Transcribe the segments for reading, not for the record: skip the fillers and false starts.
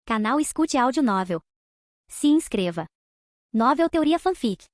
Canal Escute Áudio Novel. Se inscreva. Novel Teoria Fanfic.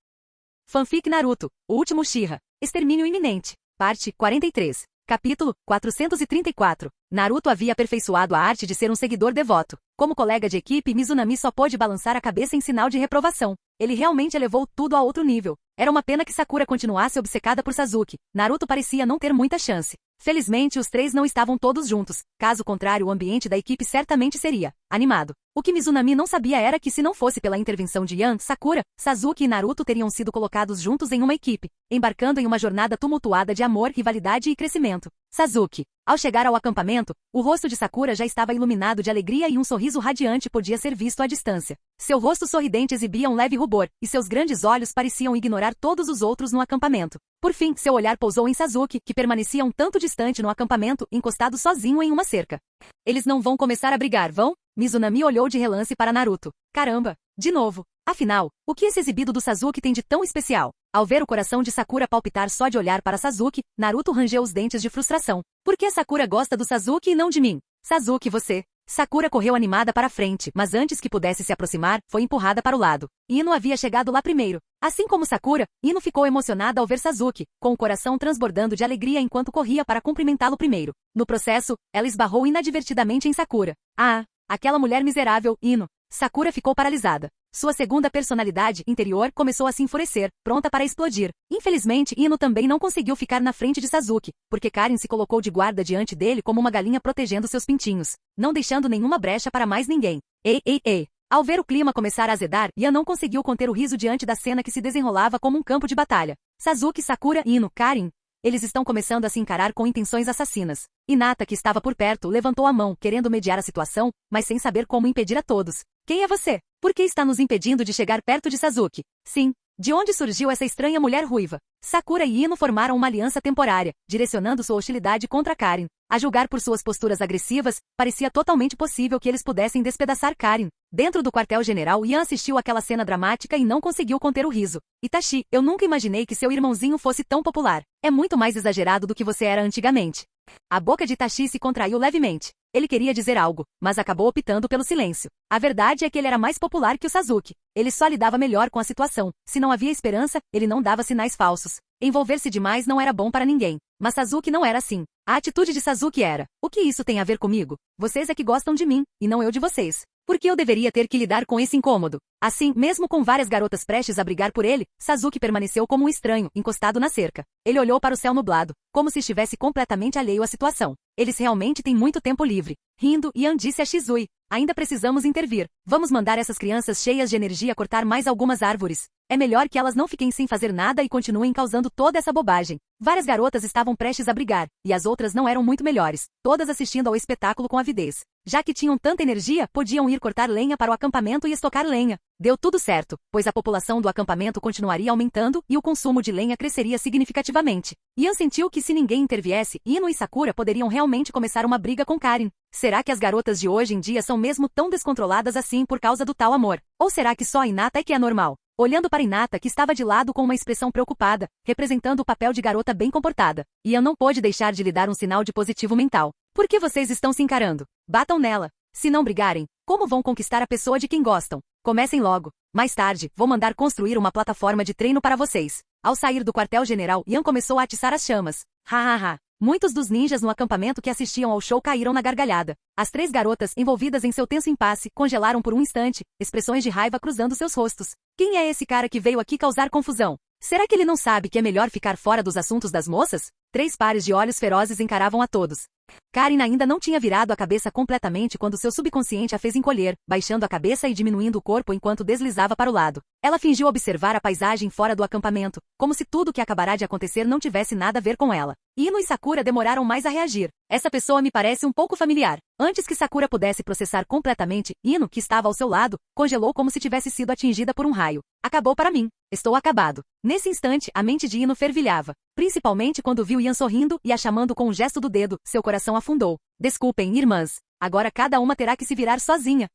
Fanfic Naruto, o último Uchiha, extermínio iminente. Parte 43. Capítulo 434. Naruto havia aperfeiçoado a arte de ser um seguidor devoto. Como colega de equipe, Mizunami só pôde balançar a cabeça em sinal de reprovação. Ele realmente elevou tudo a outro nível. Era uma pena que Sakura continuasse obcecada por Sasuke. Naruto parecia não ter muita chance. Felizmente, os três não estavam todos juntos. Caso contrário, o ambiente da equipe certamente seria animado. O que Mizunami não sabia era que se não fosse pela intervenção de Yan, Sakura, Sasuke e Naruto teriam sido colocados juntos em uma equipe, embarcando em uma jornada tumultuada de amor, rivalidade e crescimento. Sasuke. Ao chegar ao acampamento, o rosto de Sakura já estava iluminado de alegria e um sorriso radiante podia ser visto à distância. Seu rosto sorridente exibia um leve rubor, e seus grandes olhos pareciam ignorar todos os outros no acampamento. Por fim, seu olhar pousou em Sasuke, que permanecia um tanto distante no acampamento, encostado sozinho em uma cerca. Eles não vão começar a brigar, vão? Mizunami olhou de relance para Naruto. Caramba! De novo! Afinal, o que esse exibido do Sasuke tem de tão especial? Ao ver o coração de Sakura palpitar só de olhar para Sasuke, Naruto rangeu os dentes de frustração. Por que Sakura gosta do Sasuke e não de mim? Sasuke, você... Sakura correu animada para frente, mas antes que pudesse se aproximar, foi empurrada para o lado. Ino havia chegado lá primeiro. Assim como Sakura, Ino ficou emocionada ao ver Sasuke, com o coração transbordando de alegria enquanto corria para cumprimentá-lo primeiro. No processo, ela esbarrou inadvertidamente em Sakura. Ah, aquela mulher miserável, Ino. Sakura ficou paralisada. Sua segunda personalidade interior começou a se enfurecer, pronta para explodir. Infelizmente, Ino também não conseguiu ficar na frente de Sasuke, porque Karin se colocou de guarda diante dele como uma galinha protegendo seus pintinhos, não deixando nenhuma brecha para mais ninguém. Ei, ei, ei! Ao ver o clima começar a azedar, Yan não conseguiu conter o riso diante da cena que se desenrolava como um campo de batalha. Sasuke, Sakura, Ino, Karin... Eles estão começando a se encarar com intenções assassinas. Hinata, que estava por perto, levantou a mão, querendo mediar a situação, mas sem saber como impedir a todos. Quem é você? Por que está nos impedindo de chegar perto de Sasuke? Sim. De onde surgiu essa estranha mulher ruiva? Sakura e Ino formaram uma aliança temporária, direcionando sua hostilidade contra Karin. A julgar por suas posturas agressivas, parecia totalmente possível que eles pudessem despedaçar Karin. Dentro do quartel-general, Yan assistiu àquela cena dramática e não conseguiu conter o riso. Itachi, eu nunca imaginei que seu irmãozinho fosse tão popular. É muito mais exagerado do que você era antigamente. A boca de Itachi se contraiu levemente. Ele queria dizer algo, mas acabou optando pelo silêncio. A verdade é que ele era mais popular que o Sasuke. Ele só lidava melhor com a situação. Se não havia esperança, ele não dava sinais falsos. Envolver-se demais não era bom para ninguém. Mas Sasuke não era assim. A atitude de Sasuke era: o que isso tem a ver comigo? Vocês é que gostam de mim, e não eu de vocês. Por que eu deveria ter que lidar com esse incômodo? Assim, mesmo com várias garotas prestes a brigar por ele, Sasuke permaneceu como um estranho, encostado na cerca. Ele olhou para o céu nublado, como se estivesse completamente alheio à situação. Eles realmente têm muito tempo livre. Rindo, Yan disse a Shizui: ainda precisamos intervir. Vamos mandar essas crianças cheias de energia cortar mais algumas árvores. É melhor que elas não fiquem sem fazer nada e continuem causando toda essa bobagem. Várias garotas estavam prestes a brigar, e as outras não eram muito melhores, todas assistindo ao espetáculo com avidez. Já que tinham tanta energia, podiam ir cortar lenha para o acampamento e estocar lenha. Deu tudo certo, pois a população do acampamento continuaria aumentando e o consumo de lenha cresceria significativamente. Yan sentiu que se ninguém interviesse, Ino e Sakura poderiam realmente começar uma briga com Karin. Será que as garotas de hoje em dia são mesmo tão descontroladas assim por causa do tal amor? Ou será que só a Hinata é que é normal? Olhando para Hinata, que estava de lado com uma expressão preocupada, representando o papel de garota bem comportada, Yan não pôde deixar de lhe dar um sinal de positivo mental. Por que vocês estão se encarando? Batam nela. Se não brigarem, como vão conquistar a pessoa de quem gostam? Comecem logo. Mais tarde, vou mandar construir uma plataforma de treino para vocês. Ao sair do quartel-general, Yan começou a atiçar as chamas. Ha. Muitos dos ninjas no acampamento que assistiam ao show caíram na gargalhada. As três garotas, envolvidas em seu tenso impasse, congelaram por um instante, expressões de raiva cruzando seus rostos. Quem é esse cara que veio aqui causar confusão? Será que ele não sabe que é melhor ficar fora dos assuntos das moças? Três pares de olhos ferozes encaravam a todos. Karin ainda não tinha virado a cabeça completamente quando seu subconsciente a fez encolher, baixando a cabeça e diminuindo o corpo enquanto deslizava para o lado. Ela fingiu observar a paisagem fora do acampamento, como se tudo o que acabará de acontecer não tivesse nada a ver com ela. Ino e Sakura demoraram mais a reagir. Essa pessoa me parece um pouco familiar. Antes que Sakura pudesse processar completamente, Ino, que estava ao seu lado, congelou como se tivesse sido atingida por um raio. Acabou para mim. Estou acabado. Nesse instante, a mente de Ino fervilhava. Principalmente quando viu Yan sorrindo e a chamando com um gesto do dedo, seu coração afundou. Desculpem, irmãs. Agora cada uma terá que se virar sozinha.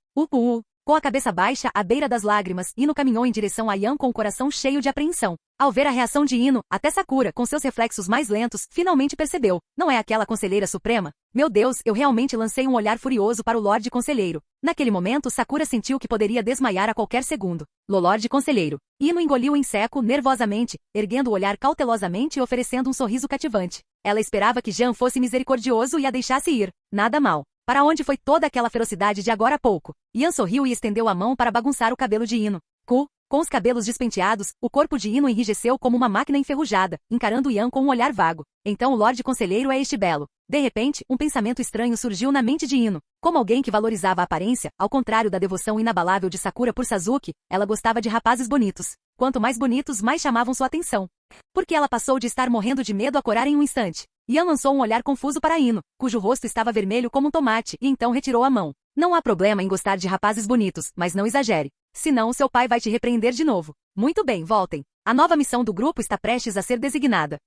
Com a cabeça baixa, à beira das lágrimas, Ino caminhou em direção a Yan com o coração cheio de apreensão. Ao ver a reação de Ino, até Sakura, com seus reflexos mais lentos, finalmente percebeu. Não é aquela conselheira suprema? Meu Deus, eu realmente lancei um olhar furioso para o Lorde Conselheiro. Naquele momento, Sakura sentiu que poderia desmaiar a qualquer segundo. Lorde Conselheiro. Ino engoliu em seco, nervosamente, erguendo o olhar cautelosamente e oferecendo um sorriso cativante. Ela esperava que Yan fosse misericordioso e a deixasse ir. Nada mal. Para onde foi toda aquela ferocidade de agora a pouco? Yan sorriu e estendeu a mão para bagunçar o cabelo de Ino. Com os cabelos despenteados, o corpo de Ino enrijeceu como uma máquina enferrujada, encarando Yan com um olhar vago. Então o Lorde Conselheiro é este belo. De repente, um pensamento estranho surgiu na mente de Ino. Como alguém que valorizava a aparência, ao contrário da devoção inabalável de Sakura por Sasuke, ela gostava de rapazes bonitos. Quanto mais bonitos, mais chamavam sua atenção. Porque ela passou de estar morrendo de medo a corar em um instante. Yan lançou um olhar confuso para Ino, cujo rosto estava vermelho como um tomate, e então retirou a mão. Não há problema em gostar de rapazes bonitos, mas não exagere. Senão seu pai vai te repreender de novo. Muito bem, voltem. A nova missão do grupo está prestes a ser designada.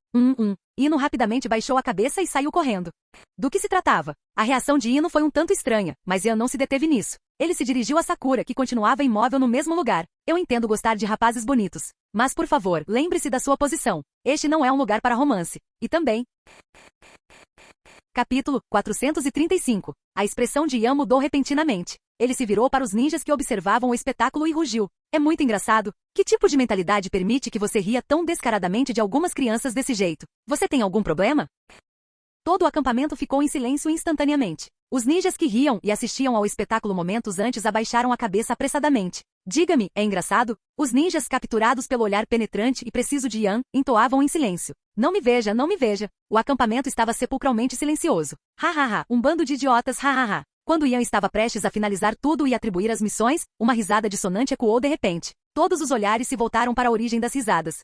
Ino rapidamente baixou a cabeça e saiu correndo. Do que se tratava? A reação de Ino foi um tanto estranha, mas Yan não se deteve nisso. Ele se dirigiu a Sakura, que continuava imóvel no mesmo lugar. Eu entendo gostar de rapazes bonitos. Mas por favor, lembre-se da sua posição. Este não é um lugar para romance. E também... Capítulo 435. A expressão de Yan mudou repentinamente. Ele se virou para os ninjas que observavam o espetáculo e rugiu. É muito engraçado. Que tipo de mentalidade permite que você ria tão descaradamente de algumas crianças desse jeito? Você tem algum problema? Todo o acampamento ficou em silêncio instantaneamente. Os ninjas que riam e assistiam ao espetáculo momentos antes abaixaram a cabeça apressadamente. Diga-me, é engraçado? Os ninjas, capturados pelo olhar penetrante e preciso de Yan, entoavam em silêncio. Não me veja, não me veja. O acampamento estava sepulcralmente silencioso. Um bando de idiotas, Quando Yan estava prestes a finalizar tudo e atribuir as missões, uma risada dissonante ecoou de repente. Todos os olhares se voltaram para a origem das risadas.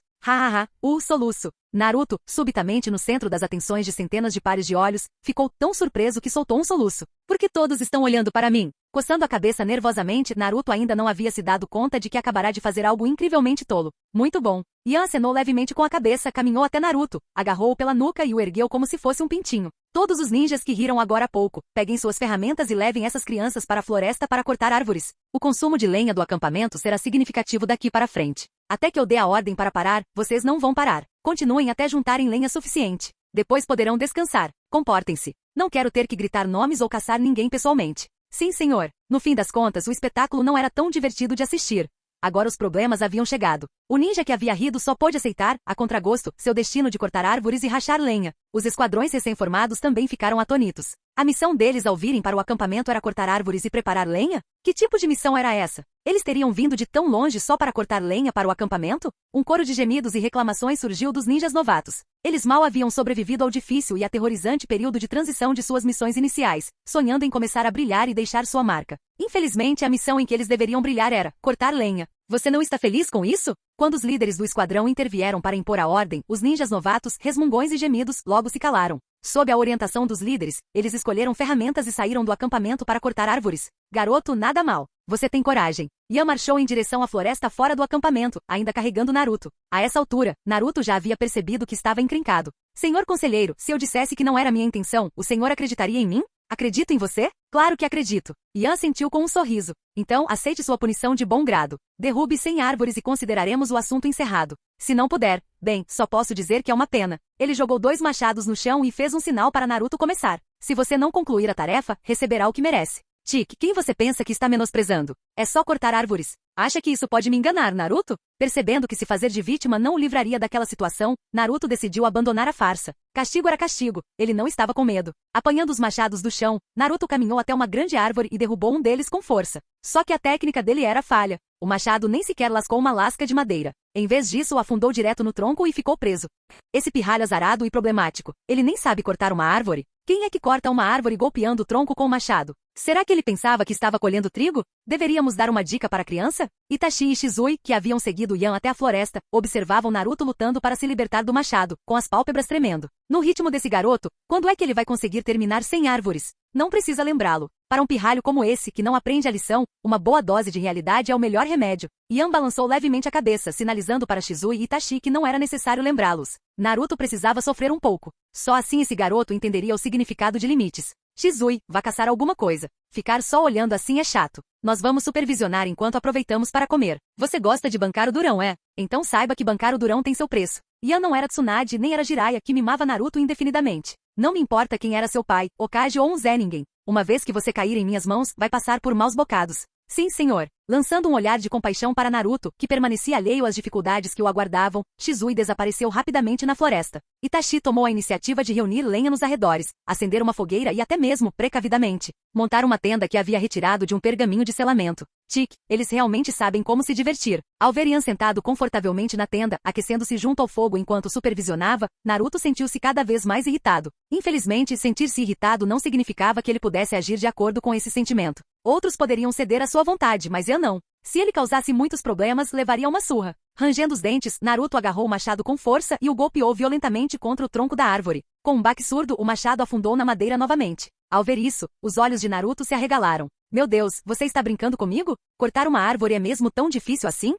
O soluço. Naruto, subitamente no centro das atenções de centenas de pares de olhos, ficou tão surpreso que soltou um soluço. Por que todos estão olhando para mim? Coçando a cabeça nervosamente, Naruto ainda não havia se dado conta de que acabará de fazer algo incrivelmente tolo. Muito bom. Yan acenou levemente com a cabeça, caminhou até Naruto, agarrou-o pela nuca e o ergueu como se fosse um pintinho. Todos os ninjas que riram agora há pouco, peguem suas ferramentas e levem essas crianças para a floresta para cortar árvores. O consumo de lenha do acampamento será significativo daqui para frente. Até que eu dê a ordem para parar, vocês não vão parar. Continuem até juntarem lenha suficiente. Depois poderão descansar. Comportem-se. Não quero ter que gritar nomes ou caçar ninguém pessoalmente. Sim, senhor. No fim das contas, o espetáculo não era tão divertido de assistir. Agora os problemas haviam chegado. O ninja que havia rido só pôde aceitar, a contragosto, seu destino de cortar árvores e rachar lenha. Os esquadrões recém-formados também ficaram atônitos. A missão deles ao virem para o acampamento era cortar árvores e preparar lenha? Que tipo de missão era essa? Eles teriam vindo de tão longe só para cortar lenha para o acampamento? Um coro de gemidos e reclamações surgiu dos ninjas novatos. Eles mal haviam sobrevivido ao difícil e aterrorizante período de transição de suas missões iniciais, sonhando em começar a brilhar e deixar sua marca. Infelizmente, a missão em que eles deveriam brilhar era cortar lenha. Você não está feliz com isso? Quando os líderes do esquadrão intervieram para impor a ordem, os ninjas novatos, resmungões e gemidos, logo se calaram. Sob a orientação dos líderes, eles escolheram ferramentas e saíram do acampamento para cortar árvores. Garoto, nada mal. Você tem coragem. Yan marchou em direção à floresta fora do acampamento, ainda carregando Naruto. A essa altura, Naruto já havia percebido que estava encrencado. Senhor conselheiro, se eu dissesse que não era minha intenção, o senhor acreditaria em mim? Acredito em você? Claro que acredito. Yan sentiu com um sorriso. Então, aceite sua punição de bom grado. Derrube 100 árvores e consideraremos o assunto encerrado. Se não puder, bem, só posso dizer que é uma pena. Ele jogou 2 machados no chão e fez um sinal para Naruto começar. Se você não concluir a tarefa, receberá o que merece. Tique, quem você pensa que está menosprezando? É só cortar árvores. Acha que isso pode me enganar, Naruto? Percebendo que se fazer de vítima não o livraria daquela situação, Naruto decidiu abandonar a farsa. Castigo era castigo, ele não estava com medo. Apanhando os machados do chão, Naruto caminhou até uma grande árvore e derrubou um deles com força. Só que a técnica dele era falha. O machado nem sequer lascou uma lasca de madeira. Em vez disso, o afundou direto no tronco e ficou preso. Esse pirralho azarado e problemático. Ele nem sabe cortar uma árvore? Quem é que corta uma árvore golpeando o tronco com o machado? Será que ele pensava que estava colhendo trigo? Deveríamos dar uma dica para a criança? Itachi e Shizui, que haviam seguido Yan até a floresta, observavam Naruto lutando para se libertar do machado, com as pálpebras tremendo. No ritmo desse garoto, quando é que ele vai conseguir terminar 100 árvores? Não precisa lembrá-lo. Para um pirralho como esse, que não aprende a lição, uma boa dose de realidade é o melhor remédio. Yan balançou levemente a cabeça, sinalizando para Shizui e Itachi que não era necessário lembrá-los. Naruto precisava sofrer um pouco. Só assim esse garoto entenderia o significado de limites. Shizui, vá caçar alguma coisa. Ficar só olhando assim é chato. Nós vamos supervisionar enquanto aproveitamos para comer. Você gosta de bancar o durão, é? Então saiba que bancar o durão tem seu preço. Ian não era Tsunade nem era Jiraiya que mimava Naruto indefinidamente. Não me importa quem era seu pai, Hokage ou um Zeningen. Uma vez que você cair em minhas mãos, vai passar por maus bocados. Sim, senhor. Lançando um olhar de compaixão para Naruto, que permanecia alheio às dificuldades que o aguardavam, Shizui desapareceu rapidamente na floresta. Itachi tomou a iniciativa de reunir lenha nos arredores, acender uma fogueira e até mesmo, precavidamente, montar uma tenda que havia retirado de um pergaminho de selamento. Tic, eles realmente sabem como se divertir. Ao ver Ian sentado confortavelmente na tenda, aquecendo-se junto ao fogo enquanto supervisionava, Naruto sentiu-se cada vez mais irritado. Infelizmente, sentir-se irritado não significava que ele pudesse agir de acordo com esse sentimento. Outros poderiam ceder à sua vontade, mas Ian não. Se ele causasse muitos problemas, levaria uma surra. Rangendo os dentes, Naruto agarrou o machado com força e o golpeou violentamente contra o tronco da árvore. Com um baque surdo, o machado afundou na madeira novamente. Ao ver isso, os olhos de Naruto se arregalaram. Meu Deus, você está brincando comigo? Cortar uma árvore é mesmo tão difícil assim?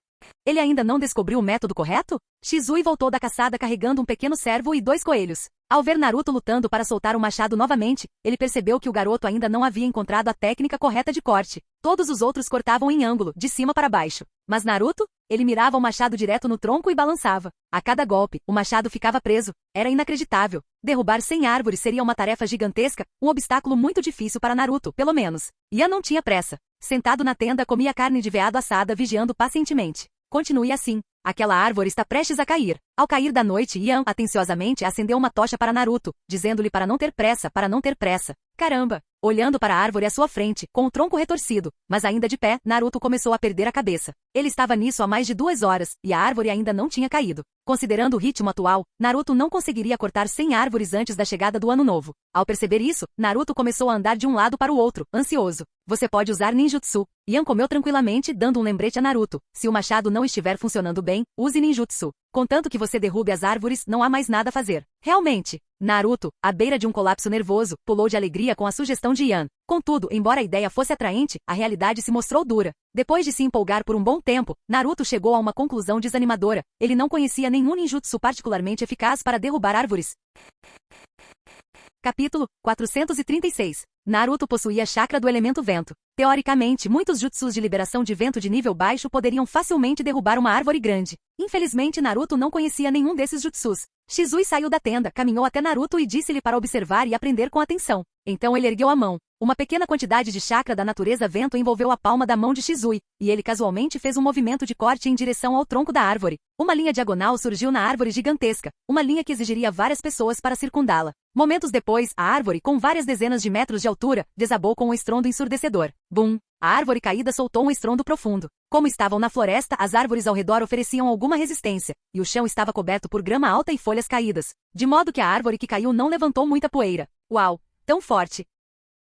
Ele ainda não descobriu o método correto? Shizui voltou da caçada carregando um pequeno cervo e 2 coelhos. Ao ver Naruto lutando para soltar o machado novamente, ele percebeu que o garoto ainda não havia encontrado a técnica correta de corte. Todos os outros cortavam em ângulo, de cima para baixo. Mas Naruto? Ele mirava o machado direto no tronco e balançava. A cada golpe, o machado ficava preso. Era inacreditável. Derrubar 100 árvores seria uma tarefa gigantesca, um obstáculo muito difícil para Naruto, pelo menos. Ian não tinha pressa. Sentado na tenda, comia carne de veado assada, vigiando pacientemente. Continue assim. Aquela árvore está prestes a cair. Ao cair da noite, Ian, atenciosamente, acendeu uma tocha para Naruto, dizendo-lhe para não ter pressa, para não ter pressa. Caramba! Olhando para a árvore à sua frente, com o tronco retorcido, mas ainda de pé, Naruto começou a perder a cabeça. Ele estava nisso há mais de 2 horas, e a árvore ainda não tinha caído. Considerando o ritmo atual, Naruto não conseguiria cortar 100 árvores antes da chegada do ano novo. Ao perceber isso, Naruto começou a andar de um lado para o outro, ansioso. Você pode usar ninjutsu. Ian comeu tranquilamente, dando um lembrete a Naruto. Se o machado não estiver funcionando bem, use ninjutsu. Contanto que você derrube as árvores, não há mais nada a fazer. Realmente. Naruto, à beira de um colapso nervoso, pulou de alegria com a sugestão de Ian. Contudo, embora a ideia fosse atraente, a realidade se mostrou dura. Depois de se empolgar por um bom tempo, Naruto chegou a uma conclusão desanimadora. Ele não conhecia nenhum ninjutsu particularmente eficaz para derrubar árvores. Capítulo 436. Naruto possuía chakra do elemento vento. Teoricamente, muitos jutsus de liberação de vento de nível baixo poderiam facilmente derrubar uma árvore grande. Infelizmente, Naruto não conhecia nenhum desses jutsus. Shizui saiu da tenda, caminhou até Naruto e disse-lhe para observar e aprender com atenção. Então ele ergueu a mão. Uma pequena quantidade de chakra da natureza vento envolveu a palma da mão de Shizui, e ele casualmente fez um movimento de corte em direção ao tronco da árvore. Uma linha diagonal surgiu na árvore gigantesca, uma linha que exigiria várias pessoas para circundá-la. Momentos depois, a árvore, com várias dezenas de metros de altura, desabou com um estrondo ensurdecedor. Bum! A árvore caída soltou um estrondo profundo. Como estavam na floresta, as árvores ao redor ofereciam alguma resistência, e o chão estava coberto por grama alta e folhas caídas, de modo que a árvore que caiu não levantou muita poeira. Uau! Tão forte!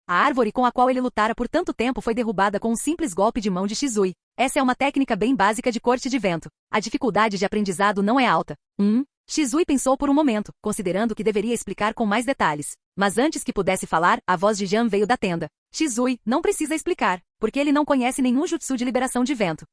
A árvore com a qual ele lutara por tanto tempo foi derrubada com um simples golpe de mão de Shizui. Essa é uma técnica bem básica de corte de vento. A dificuldade de aprendizado não é alta. Shizui pensou por um momento, considerando que deveria explicar com mais detalhes. Mas antes que pudesse falar, a voz de Jan veio da tenda. Shizui, não precisa explicar, porque ele não conhece nenhum jutsu de liberação de vento.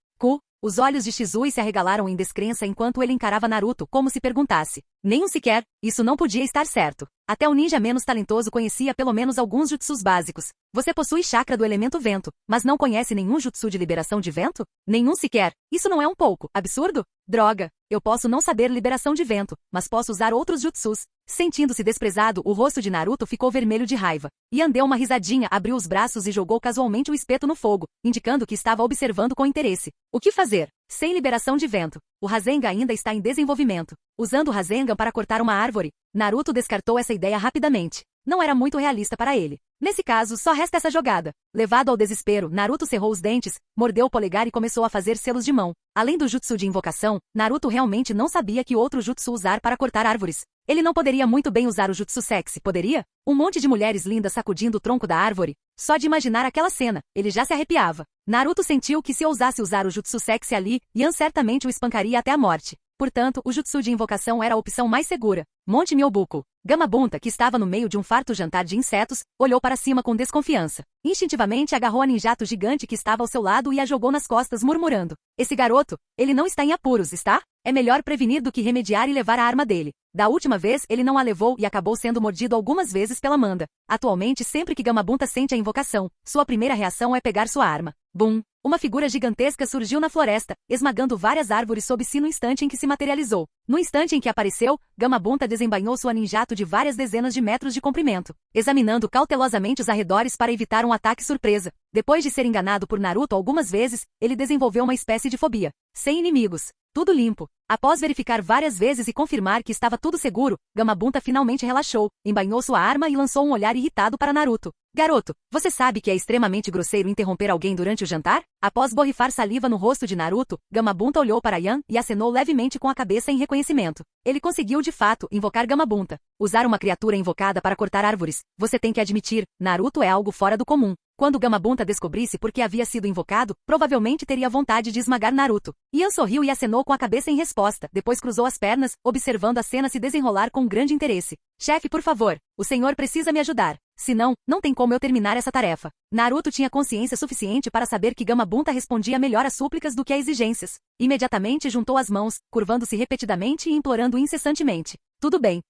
Os olhos de Shizui se arregalaram em descrença enquanto ele encarava Naruto como se perguntasse. Nenhum sequer, isso não podia estar certo. Até o ninja menos talentoso conhecia pelo menos alguns jutsus básicos. Você possui chakra do elemento vento, mas não conhece nenhum jutsu de liberação de vento? Nenhum sequer. Isso não é um pouco absurdo? Droga! Eu posso não saber liberação de vento, mas posso usar outros jutsus. Sentindo-se desprezado, o rosto de Naruto ficou vermelho de raiva. Ian deu uma risadinha, abriu os braços e jogou casualmente o espeto no fogo, indicando que estava observando com interesse. O que fazer? Sem liberação de vento. O Rasengan ainda está em desenvolvimento. Usando o Rasengan para cortar uma árvore, Naruto descartou essa ideia rapidamente. Não era muito realista para ele. Nesse caso, só resta essa jogada. Levado ao desespero, Naruto cerrou os dentes, mordeu o polegar e começou a fazer selos de mão. Além do jutsu de invocação, Naruto realmente não sabia que outro jutsu usar para cortar árvores. Ele não poderia muito bem usar o jutsu sexy, poderia? Um monte de mulheres lindas sacudindo o tronco da árvore. Só de imaginar aquela cena, ele já se arrepiava. Naruto sentiu que se ousasse usar o jutsu sexy ali, Ian certamente o espancaria até a morte. Portanto, o jutsu de invocação era a opção mais segura. Monte Myobuku. Gamabunta, que estava no meio de um farto jantar de insetos, olhou para cima com desconfiança. Instintivamente agarrou a ninjato gigante que estava ao seu lado e a jogou nas costas murmurando. Esse garoto, ele não está em apuros, está? É melhor prevenir do que remediar e levar a arma dele. Da última vez, ele não a levou e acabou sendo mordido algumas vezes pela Manda. Atualmente, sempre que Gamabunta sente a invocação, sua primeira reação é pegar sua arma. Bum! Uma figura gigantesca surgiu na floresta, esmagando várias árvores sob-si no instante em que se materializou. No instante em que apareceu, Gamabunta desembainhou sua ninjato de várias dezenas de metros de comprimento, examinando cautelosamente os arredores para evitar um ataque surpresa. Depois de ser enganado por Naruto algumas vezes, ele desenvolveu uma espécie de fobia. Sem inimigos. Tudo limpo. Após verificar várias vezes e confirmar que estava tudo seguro, Gamabunta finalmente relaxou, embainhou sua arma e lançou um olhar irritado para Naruto. Garoto, você sabe que é extremamente grosseiro interromper alguém durante o jantar? Após borrifar saliva no rosto de Naruto, Gamabunta olhou para Yan e acenou levemente com a cabeça em reconhecimento. Ele conseguiu de fato invocar Gamabunta. Usar uma criatura invocada para cortar árvores. Você tem que admitir, Naruto é algo fora do comum. Quando Gamabunta descobrisse por que havia sido invocado, provavelmente teria vontade de esmagar Naruto. Yan sorriu e acenou com a cabeça em resposta, depois cruzou as pernas, observando a cena se desenrolar com grande interesse. Chefe, por favor, o senhor precisa me ajudar. Senão, não tem como eu terminar essa tarefa. Naruto tinha consciência suficiente para saber que Gamabunta respondia melhor às súplicas do que a exigências. Imediatamente juntou as mãos, curvando-se repetidamente e implorando incessantemente. Tudo bem,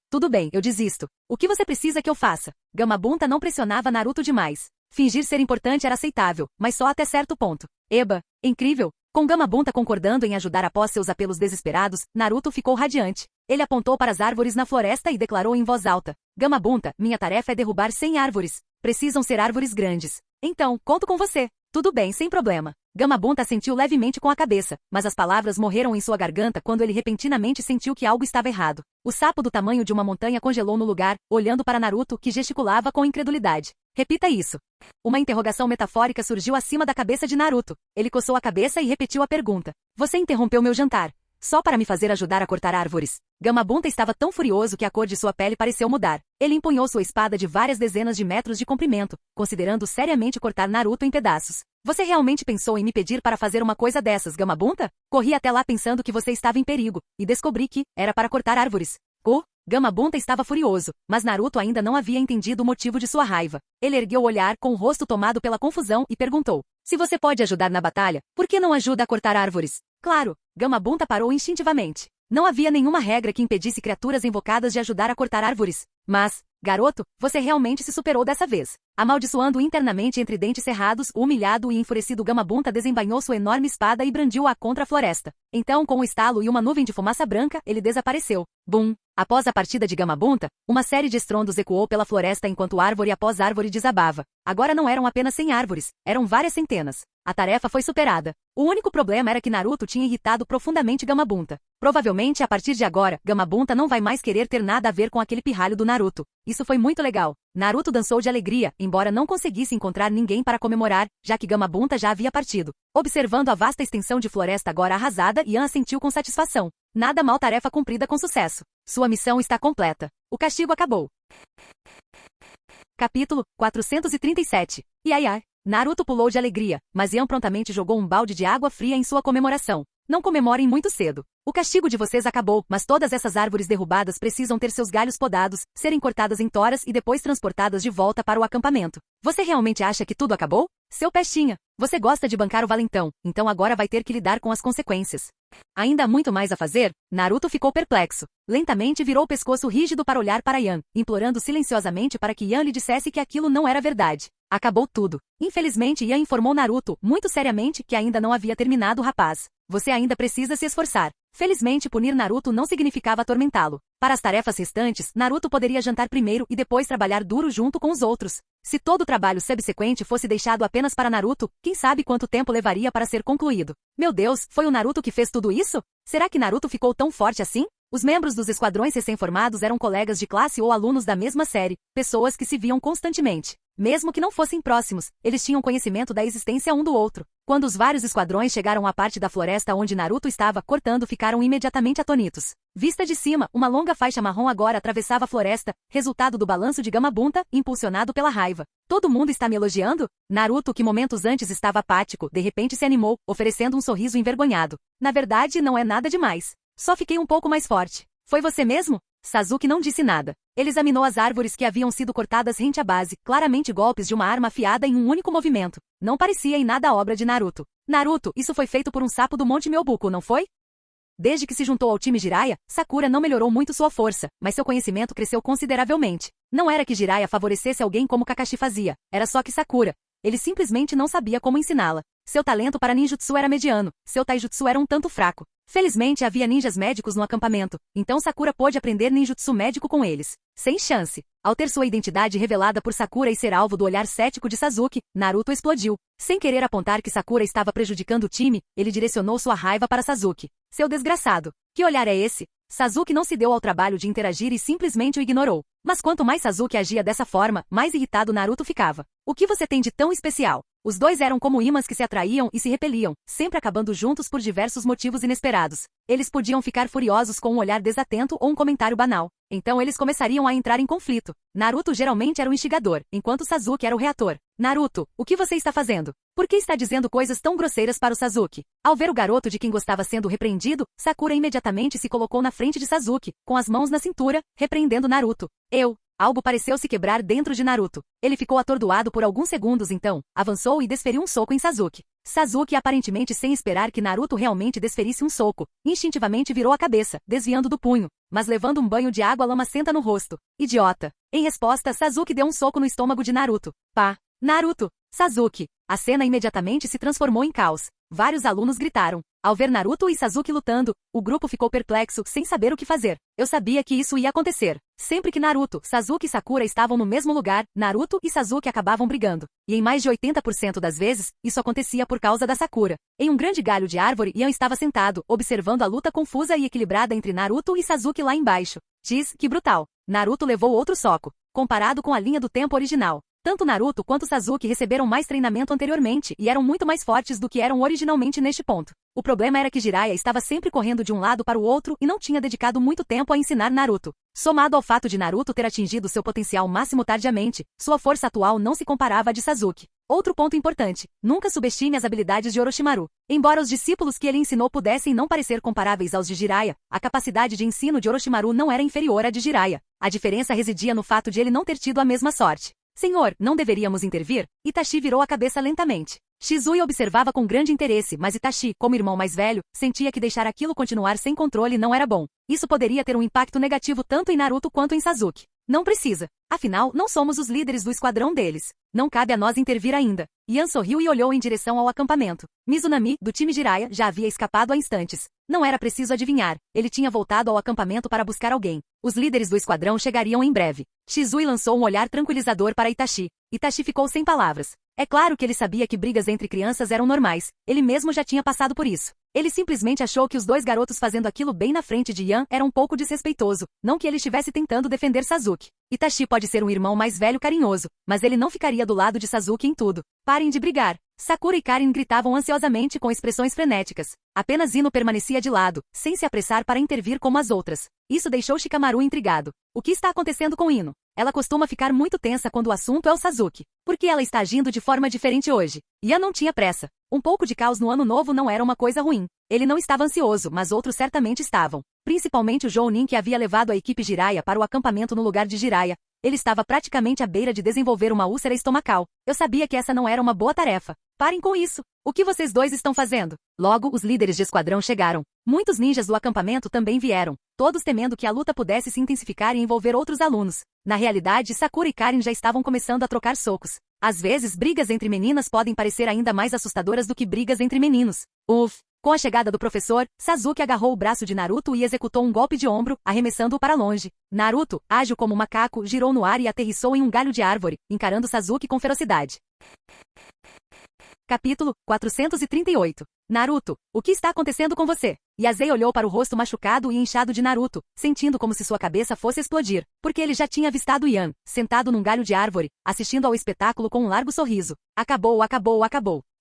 eu desisto. O que você precisa que eu faça? Gamabunta não pressionava Naruto demais. Fingir ser importante era aceitável, mas só até certo ponto. Eba, incrível! Com Gamabunta concordando em ajudar após seus apelos desesperados, Naruto ficou radiante. Ele apontou para as árvores na floresta e declarou em voz alta. Gamabunta, minha tarefa é derrubar 100 árvores. Precisam ser árvores grandes. Então, conto com você. Tudo bem, sem problema. Gamabunta assentiu levemente com a cabeça, mas as palavras morreram em sua garganta quando ele repentinamente sentiu que algo estava errado. O sapo do tamanho de uma montanha congelou no lugar, olhando para Naruto, que gesticulava com incredulidade. Repita isso. Uma interrogação metafórica surgiu acima da cabeça de Naruto. Ele coçou a cabeça e repetiu a pergunta. Você interrompeu meu jantar. Só para me fazer ajudar a cortar árvores. Gamabunta estava tão furioso que a cor de sua pele pareceu mudar. Ele empunhou sua espada de várias dezenas de metros de comprimento, considerando seriamente cortar Naruto em pedaços. Você realmente pensou em me pedir para fazer uma coisa dessas, Gamabunta? Corri até lá pensando que você estava em perigo, e descobri que era para cortar árvores. Gamabunta estava furioso, mas Naruto ainda não havia entendido o motivo de sua raiva. Ele ergueu o olhar com o rosto tomado pela confusão e perguntou. Se você pode ajudar na batalha, por que não ajuda a cortar árvores? Claro, Gamabunta parou instintivamente. Não havia nenhuma regra que impedisse criaturas invocadas de ajudar a cortar árvores. Mas, garoto, você realmente se superou dessa vez. Amaldiçoando internamente entre dentes cerrados, o humilhado e enfurecido Gamabunta desembainhou sua enorme espada e brandiu-a contra a floresta. Então, com um estalo e uma nuvem de fumaça branca, ele desapareceu. Bum! Após a partida de Gamabunta, uma série de estrondos ecoou pela floresta enquanto árvore após árvore desabava. Agora não eram apenas 100 árvores, eram várias centenas. A tarefa foi superada. O único problema era que Naruto tinha irritado profundamente Gamabunta. Provavelmente, a partir de agora, Gamabunta não vai mais querer ter nada a ver com aquele pirralho do Naruto. Isso foi muito legal. Naruto dançou de alegria, embora não conseguisse encontrar ninguém para comemorar, já que Gamabunta já havia partido. Observando a vasta extensão de floresta agora arrasada, Yan assentiu com satisfação. Nada mal, tarefa cumprida com sucesso. Sua missão está completa. O castigo acabou. Capítulo 437. Ai. Naruto pulou de alegria, mas Yan prontamente jogou um balde de água fria em sua comemoração. Não comemorem muito cedo. O castigo de vocês acabou, mas todas essas árvores derrubadas precisam ter seus galhos podados, serem cortadas em toras e depois transportadas de volta para o acampamento. Você realmente acha que tudo acabou? Seu pestinha, você gosta de bancar o valentão, então agora vai ter que lidar com as consequências. Ainda há muito mais a fazer? Naruto ficou perplexo. Lentamente virou o pescoço rígido para olhar para Yan, implorando silenciosamente para que Yan lhe dissesse que aquilo não era verdade. Acabou tudo. Infelizmente, Yan informou Naruto, muito seriamente, que ainda não havia terminado, rapaz. Você ainda precisa se esforçar. Felizmente, punir Naruto não significava atormentá-lo. Para as tarefas restantes, Naruto poderia jantar primeiro e depois trabalhar duro junto com os outros. Se todo o trabalho subsequente fosse deixado apenas para Naruto, quem sabe quanto tempo levaria para ser concluído? Meu Deus, foi o Naruto que fez tudo isso? Será que Naruto ficou tão forte assim? Os membros dos esquadrões recém-formados eram colegas de classe ou alunos da mesma série, pessoas que se viam constantemente. Mesmo que não fossem próximos, eles tinham conhecimento da existência um do outro. Quando os vários esquadrões chegaram à parte da floresta onde Naruto estava cortando, ficaram imediatamente atônitos. Vista de cima, uma longa faixa marrom agora atravessava a floresta, resultado do balanço de Gamabunta, impulsionado pela raiva. Todo mundo está me elogiando? Naruto, que momentos antes estava apático, de repente se animou, oferecendo um sorriso envergonhado. Na verdade, não é nada demais. Só fiquei um pouco mais forte. Foi você mesmo? Sasuke não disse nada. Ele examinou as árvores que haviam sido cortadas rente à base, claramente golpes de uma arma afiada em um único movimento. Não parecia em nada a obra de Naruto. Naruto, isso foi feito por um sapo do Monte Myobuku, não foi? Desde que se juntou ao time Jiraiya, Sakura não melhorou muito sua força, mas seu conhecimento cresceu consideravelmente. Não era que Jiraiya favorecesse alguém como Kakashi fazia, era só que Sakura. Ele simplesmente não sabia como ensiná-la. Seu talento para ninjutsu era mediano, seu taijutsu era um tanto fraco. Felizmente havia ninjas médicos no acampamento, então Sakura pôde aprender ninjutsu médico com eles. Sem chance. Ao ter sua identidade revelada por Sakura e ser alvo do olhar cético de Sasuke, Naruto explodiu. Sem querer apontar que Sakura estava prejudicando o time, ele direcionou sua raiva para Sasuke. Seu desgraçado. Que olhar é esse? Sasuke não se deu ao trabalho de interagir e simplesmente o ignorou. Mas quanto mais Sasuke agia dessa forma, mais irritado Naruto ficava. O que você tem de tão especial? Os dois eram como ímãs que se atraíam e se repeliam, sempre acabando juntos por diversos motivos inesperados. Eles podiam ficar furiosos com um olhar desatento ou um comentário banal. Então eles começariam a entrar em conflito. Naruto geralmente era o instigador, enquanto Sasuke era o reator. Naruto, o que você está fazendo? Por que está dizendo coisas tão grosseiras para o Sasuke? Ao ver o garoto de quem gostava sendo repreendido, Sakura imediatamente se colocou na frente de Sasuke, com as mãos na cintura, repreendendo Naruto. Algo pareceu se quebrar dentro de Naruto. Ele ficou atordoado por alguns segundos então, avançou e desferiu um soco em Sasuke. Sasuke, aparentemente sem esperar que Naruto realmente desferisse um soco, instintivamente virou a cabeça, desviando do punho, mas levando um banho de água lamacenta no rosto. Idiota! Em resposta, Sasuke deu um soco no estômago de Naruto. Pá! Naruto! Sasuke! A cena imediatamente se transformou em caos. Vários alunos gritaram. Ao ver Naruto e Sasuke lutando, o grupo ficou perplexo, sem saber o que fazer. Eu sabia que isso ia acontecer. Sempre que Naruto, Sasuke e Sakura estavam no mesmo lugar, Naruto e Sasuke acabavam brigando. E em mais de 80% das vezes, isso acontecia por causa da Sakura. Em um grande galho de árvore, Ian estava sentado, observando a luta confusa e equilibrada entre Naruto e Sasuke lá embaixo. Que brutal. Naruto levou outro soco. Comparado com a linha do tempo original, tanto Naruto quanto Sasuke receberam mais treinamento anteriormente e eram muito mais fortes do que eram originalmente neste ponto. O problema era que Jiraiya estava sempre correndo de um lado para o outro e não tinha dedicado muito tempo a ensinar Naruto. Somado ao fato de Naruto ter atingido seu potencial máximo tardiamente, sua força atual não se comparava à de Sasuke. Outro ponto importante, nunca subestime as habilidades de Orochimaru. Embora os discípulos que ele ensinou pudessem não parecer comparáveis aos de Jiraiya, a capacidade de ensino de Orochimaru não era inferior à de Jiraiya. A diferença residia no fato de ele não ter tido a mesma sorte. Senhor, não deveríamos intervir? Itachi virou a cabeça lentamente. Shizui observava com grande interesse, mas Itachi, como irmão mais velho, sentia que deixar aquilo continuar sem controle não era bom. Isso poderia ter um impacto negativo tanto em Naruto quanto em Sasuke. Não precisa. Afinal, não somos os líderes do esquadrão deles. Não cabe a nós intervir ainda. Ian sorriu e olhou em direção ao acampamento. Mizunami, do time Jiraiya, já havia escapado há instantes. Não era preciso adivinhar. Ele tinha voltado ao acampamento para buscar alguém. Os líderes do esquadrão chegariam em breve. Shizui lançou um olhar tranquilizador para Itachi. Itachi ficou sem palavras. É claro que ele sabia que brigas entre crianças eram normais. Ele mesmo já tinha passado por isso. Ele simplesmente achou que os dois garotos fazendo aquilo bem na frente de Ian era um pouco desrespeitoso, não que ele estivesse tentando defender Sasuke. Itachi pode ser um irmão mais velho carinhoso, mas ele não ficaria do lado de Sasuke em tudo. Parem de brigar. Sakura e Karin gritavam ansiosamente com expressões frenéticas. Apenas Ino permanecia de lado, sem se apressar para intervir como as outras. Isso deixou Shikamaru intrigado. O que está acontecendo com Ino? Ela costuma ficar muito tensa quando o assunto é o Sasuke. Por que ela está agindo de forma diferente hoje? Ian não tinha pressa. Um pouco de caos no ano novo não era uma coisa ruim. Ele não estava ansioso, mas outros certamente estavam. Principalmente o Jounin, que havia levado a equipe Jiraiya para o acampamento no lugar de Jiraiya. Ele estava praticamente à beira de desenvolver uma úlcera estomacal. Eu sabia que essa não era uma boa tarefa. Parem com isso. O que vocês dois estão fazendo? Logo, os líderes de esquadrão chegaram. Muitos ninjas do acampamento também vieram, todos temendo que a luta pudesse se intensificar e envolver outros alunos. Na realidade, Sakura e Karin já estavam começando a trocar socos. Às vezes, brigas entre meninas podem parecer ainda mais assustadoras do que brigas entre meninos. Com a chegada do professor, Sasuke agarrou o braço de Naruto e executou um golpe de ombro, arremessando-o para longe. Naruto, ágil como um macaco, girou no ar e aterrissou em um galho de árvore, encarando Sasuke com ferocidade. Capítulo 438. Naruto, o que está acontecendo com você? Yasei olhou para o rosto machucado e inchado de Naruto, sentindo como se sua cabeça fosse explodir, porque ele já tinha avistado Ian, sentado num galho de árvore, assistindo ao espetáculo com um largo sorriso. Acabou.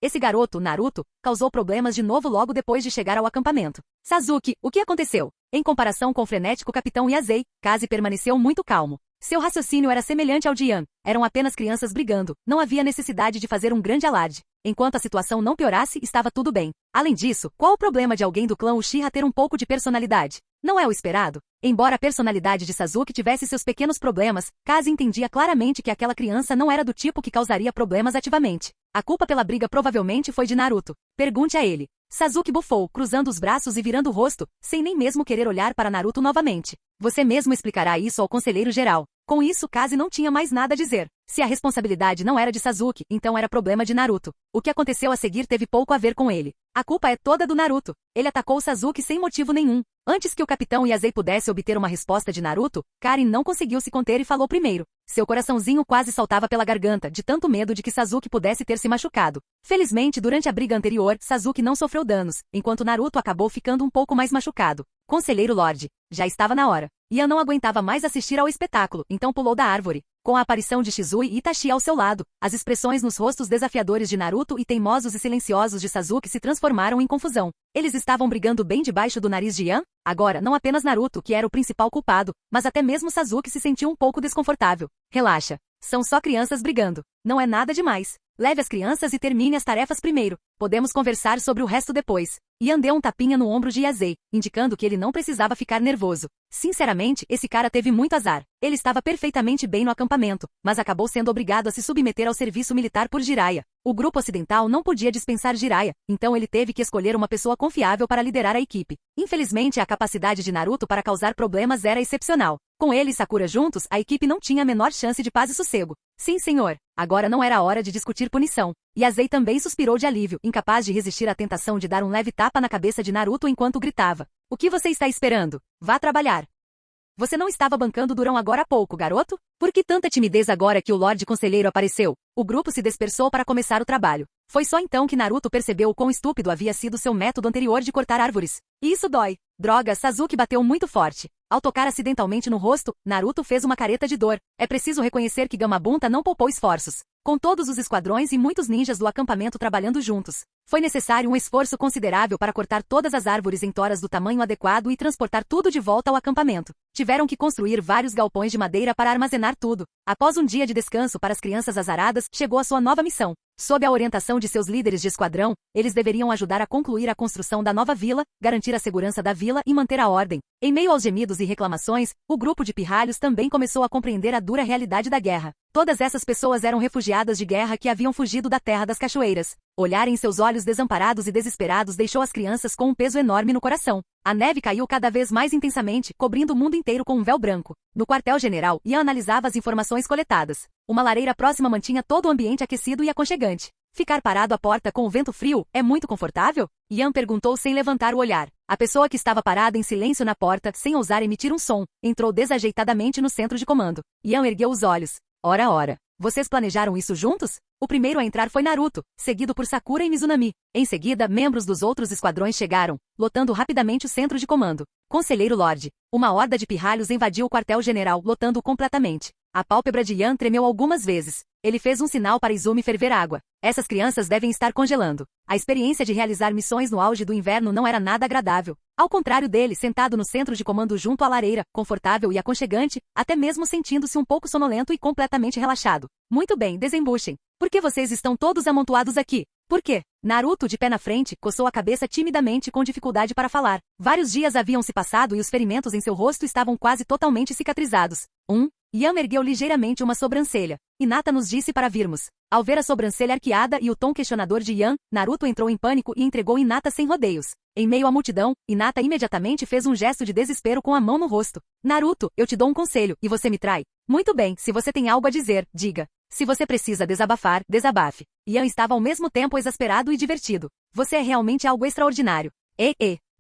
Esse garoto, Naruto, causou problemas de novo logo depois de chegar ao acampamento. Sasuke, o que aconteceu? Em comparação com o frenético capitão Yasei, Kaze permaneceu muito calmo. Seu raciocínio era semelhante ao de Yan. Eram apenas crianças brigando, não havia necessidade de fazer um grande alarde. Enquanto a situação não piorasse, estava tudo bem. Além disso, qual o problema de alguém do clã Uchiha ter um pouco de personalidade? Não é o esperado? Embora a personalidade de Sasuke tivesse seus pequenos problemas, Kaze entendia claramente que aquela criança não era do tipo que causaria problemas ativamente. A culpa pela briga provavelmente foi de Naruto. Pergunte a ele. Sasuke bufou, cruzando os braços e virando o rosto, sem nem mesmo querer olhar para Naruto novamente. Você mesmo explicará isso ao conselheiro geral. Com isso, Kaze não tinha mais nada a dizer. Se a responsabilidade não era de Sasuke, então era problema de Naruto. O que aconteceu a seguir teve pouco a ver com ele. A culpa é toda do Naruto. Ele atacou Sasuke sem motivo nenhum. Antes que o capitão Yasei pudesse obter uma resposta de Naruto, Karin não conseguiu se conter e falou primeiro. Seu coraçãozinho quase saltava pela garganta, de tanto medo de que Sasuke pudesse ter se machucado. Felizmente, durante a briga anterior, Sasuke não sofreu danos, enquanto Naruto acabou ficando um pouco mais machucado. Conselheiro Lorde. Já estava na hora. Ian não aguentava mais assistir ao espetáculo, então pulou da árvore. Com a aparição de Shizui e Itachi ao seu lado, as expressões nos rostos desafiadores de Naruto e teimosos e silenciosos de Sasuke se transformaram em confusão. Eles estavam brigando bem debaixo do nariz de Ian? Agora, não apenas Naruto, que era o principal culpado, mas até mesmo Sasuke se sentiu um pouco desconfortável. Relaxa. São só crianças brigando. Não é nada demais. Leve as crianças e termine as tarefas primeiro. Podemos conversar sobre o resto depois. Ian deu um tapinha no ombro de Yasei, indicando que ele não precisava ficar nervoso. Sinceramente, esse cara teve muito azar. Ele estava perfeitamente bem no acampamento, mas acabou sendo obrigado a se submeter ao serviço militar por Jiraiya. O grupo ocidental não podia dispensar Jiraiya, então ele teve que escolher uma pessoa confiável para liderar a equipe. Infelizmente, a capacidade de Naruto para causar problemas era excepcional. Com ele e Sakura juntos, a equipe não tinha a menor chance de paz e sossego. Sim, senhor. Agora não era a hora de discutir punição. Yasei também suspirou de alívio, incapaz de resistir à tentação de dar um leve tapa na cabeça de Naruto enquanto gritava. O que você está esperando? Vá trabalhar. Você não estava bancando Durão agora há pouco, garoto? Por que tanta timidez agora que o Lorde Conselheiro apareceu? O grupo se dispersou para começar o trabalho. Foi só então que Naruto percebeu o quão estúpido havia sido seu método anterior de cortar árvores. E isso dói. Droga, Sasuke bateu muito forte. Ao tocar acidentalmente no rosto, Naruto fez uma careta de dor. É preciso reconhecer que Gamabunta não poupou esforços. Com todos os esquadrões e muitos ninjas do acampamento trabalhando juntos, foi necessário um esforço considerável para cortar todas as árvores em toras do tamanho adequado e transportar tudo de volta ao acampamento. Tiveram que construir vários galpões de madeira para armazenar tudo. Após um dia de descanso para as crianças azaradas, chegou a sua nova missão. Sob a orientação de seus líderes de esquadrão, eles deveriam ajudar a concluir a construção da nova vila, garantir a segurança da vila e manter a ordem. Em meio aos gemidos e reclamações, o grupo de pirralhos também começou a compreender a dura realidade da guerra. Todas essas pessoas eram refugiadas de guerra que haviam fugido da Terra das Cachoeiras. Olhar em seus olhos desamparados e desesperados deixou as crianças com um peso enorme no coração. A neve caiu cada vez mais intensamente, cobrindo o mundo inteiro com um véu branco. No quartel-general, Ian analisava as informações coletadas. Uma lareira próxima mantinha todo o ambiente aquecido e aconchegante. Ficar parado à porta com o vento frio é muito confortável? Ian perguntou sem levantar o olhar. A pessoa que estava parada em silêncio na porta, sem ousar emitir um som, entrou desajeitadamente no centro de comando. Ian ergueu os olhos. Ora. Vocês planejaram isso juntos? O primeiro a entrar foi Naruto, seguido por Sakura e Mizunami. Em seguida, membros dos outros esquadrões chegaram, lotando rapidamente o centro de comando. Conselheiro Lorde. Uma horda de pirralhos invadiu o quartel-general, lotando-o completamente. A pálpebra de Ian tremeu algumas vezes. Ele fez um sinal para Izumi ferver água. Essas crianças devem estar congelando. A experiência de realizar missões no auge do inverno não era nada agradável. Ao contrário dele, sentado no centro de comando junto à lareira, confortável e aconchegante, até mesmo sentindo-se um pouco sonolento e completamente relaxado. Muito bem, desembuchem. Por que vocês estão todos amontoados aqui? Por quê? Naruto, de pé na frente, coçou a cabeça timidamente com dificuldade para falar. Vários dias haviam se passado e os ferimentos em seu rosto estavam quase totalmente cicatrizados. Ian ergueu ligeiramente uma sobrancelha. Hinata nos disse para virmos. Ao ver a sobrancelha arqueada e o tom questionador de Ian, Naruto entrou em pânico e entregou Hinata sem rodeios. Em meio à multidão, Hinata imediatamente fez um gesto de desespero com a mão no rosto. Naruto, eu te dou um conselho, e você me trai? Muito bem, se você tem algo a dizer, diga. Se você precisa desabafar, desabafe. Ian estava ao mesmo tempo exasperado e divertido. Você é realmente algo extraordinário.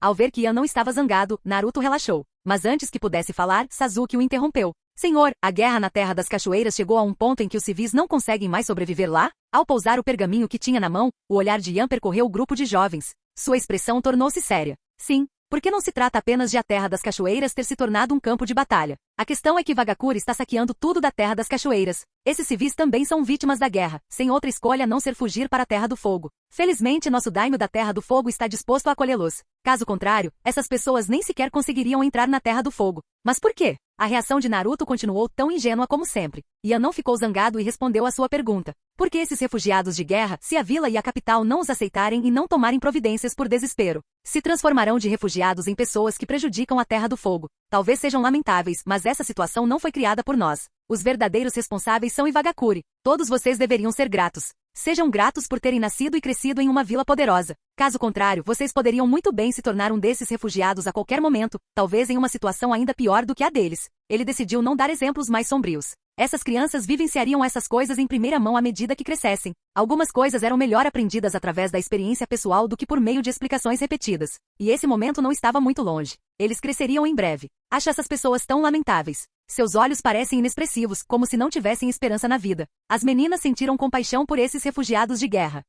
Ao ver que Ian não estava zangado, Naruto relaxou. Mas antes que pudesse falar, Sasuke o interrompeu. Senhor, a guerra na Terra das Cachoeiras chegou a um ponto em que os civis não conseguem mais sobreviver lá? Ao pousar o pergaminho que tinha na mão, o olhar de Ian percorreu o grupo de jovens. Sua expressão tornou-se séria. Sim, Porque não se trata apenas de a Terra das Cachoeiras ter se tornado um campo de batalha. A questão é que Vagakuri está saqueando tudo da Terra das Cachoeiras. Esses civis também são vítimas da guerra, sem outra escolha a não ser fugir para a Terra do Fogo. Felizmente, nosso daimyo da Terra do Fogo está disposto a acolhê-los. Caso contrário, essas pessoas nem sequer conseguiriam entrar na Terra do Fogo. Mas por quê? A reação de Naruto continuou tão ingênua como sempre. Ian não ficou zangado e respondeu à sua pergunta. Por que esses refugiados de guerra, se a vila e a capital não os aceitarem e não tomarem providências por desespero, se transformarão de refugiados em pessoas que prejudicam a Terra do Fogo? Talvez sejam lamentáveis, mas essa situação não foi criada por nós. Os verdadeiros responsáveis são Ivagakuri. Todos vocês deveriam ser gratos. Sejam gratos por terem nascido e crescido em uma vila poderosa. Caso contrário, vocês poderiam muito bem se tornar um desses refugiados a qualquer momento, talvez em uma situação ainda pior do que a deles. Ele decidiu não dar exemplos mais sombrios. Essas crianças vivenciariam essas coisas em primeira mão à medida que crescessem. Algumas coisas eram melhor aprendidas através da experiência pessoal do que por meio de explicações repetidas. E esse momento não estava muito longe. Eles cresceriam em breve. Acho essas pessoas tão lamentáveis. Seus olhos parecem inexpressivos, como se não tivessem esperança na vida. As meninas sentiram compaixão por esses refugiados de guerra.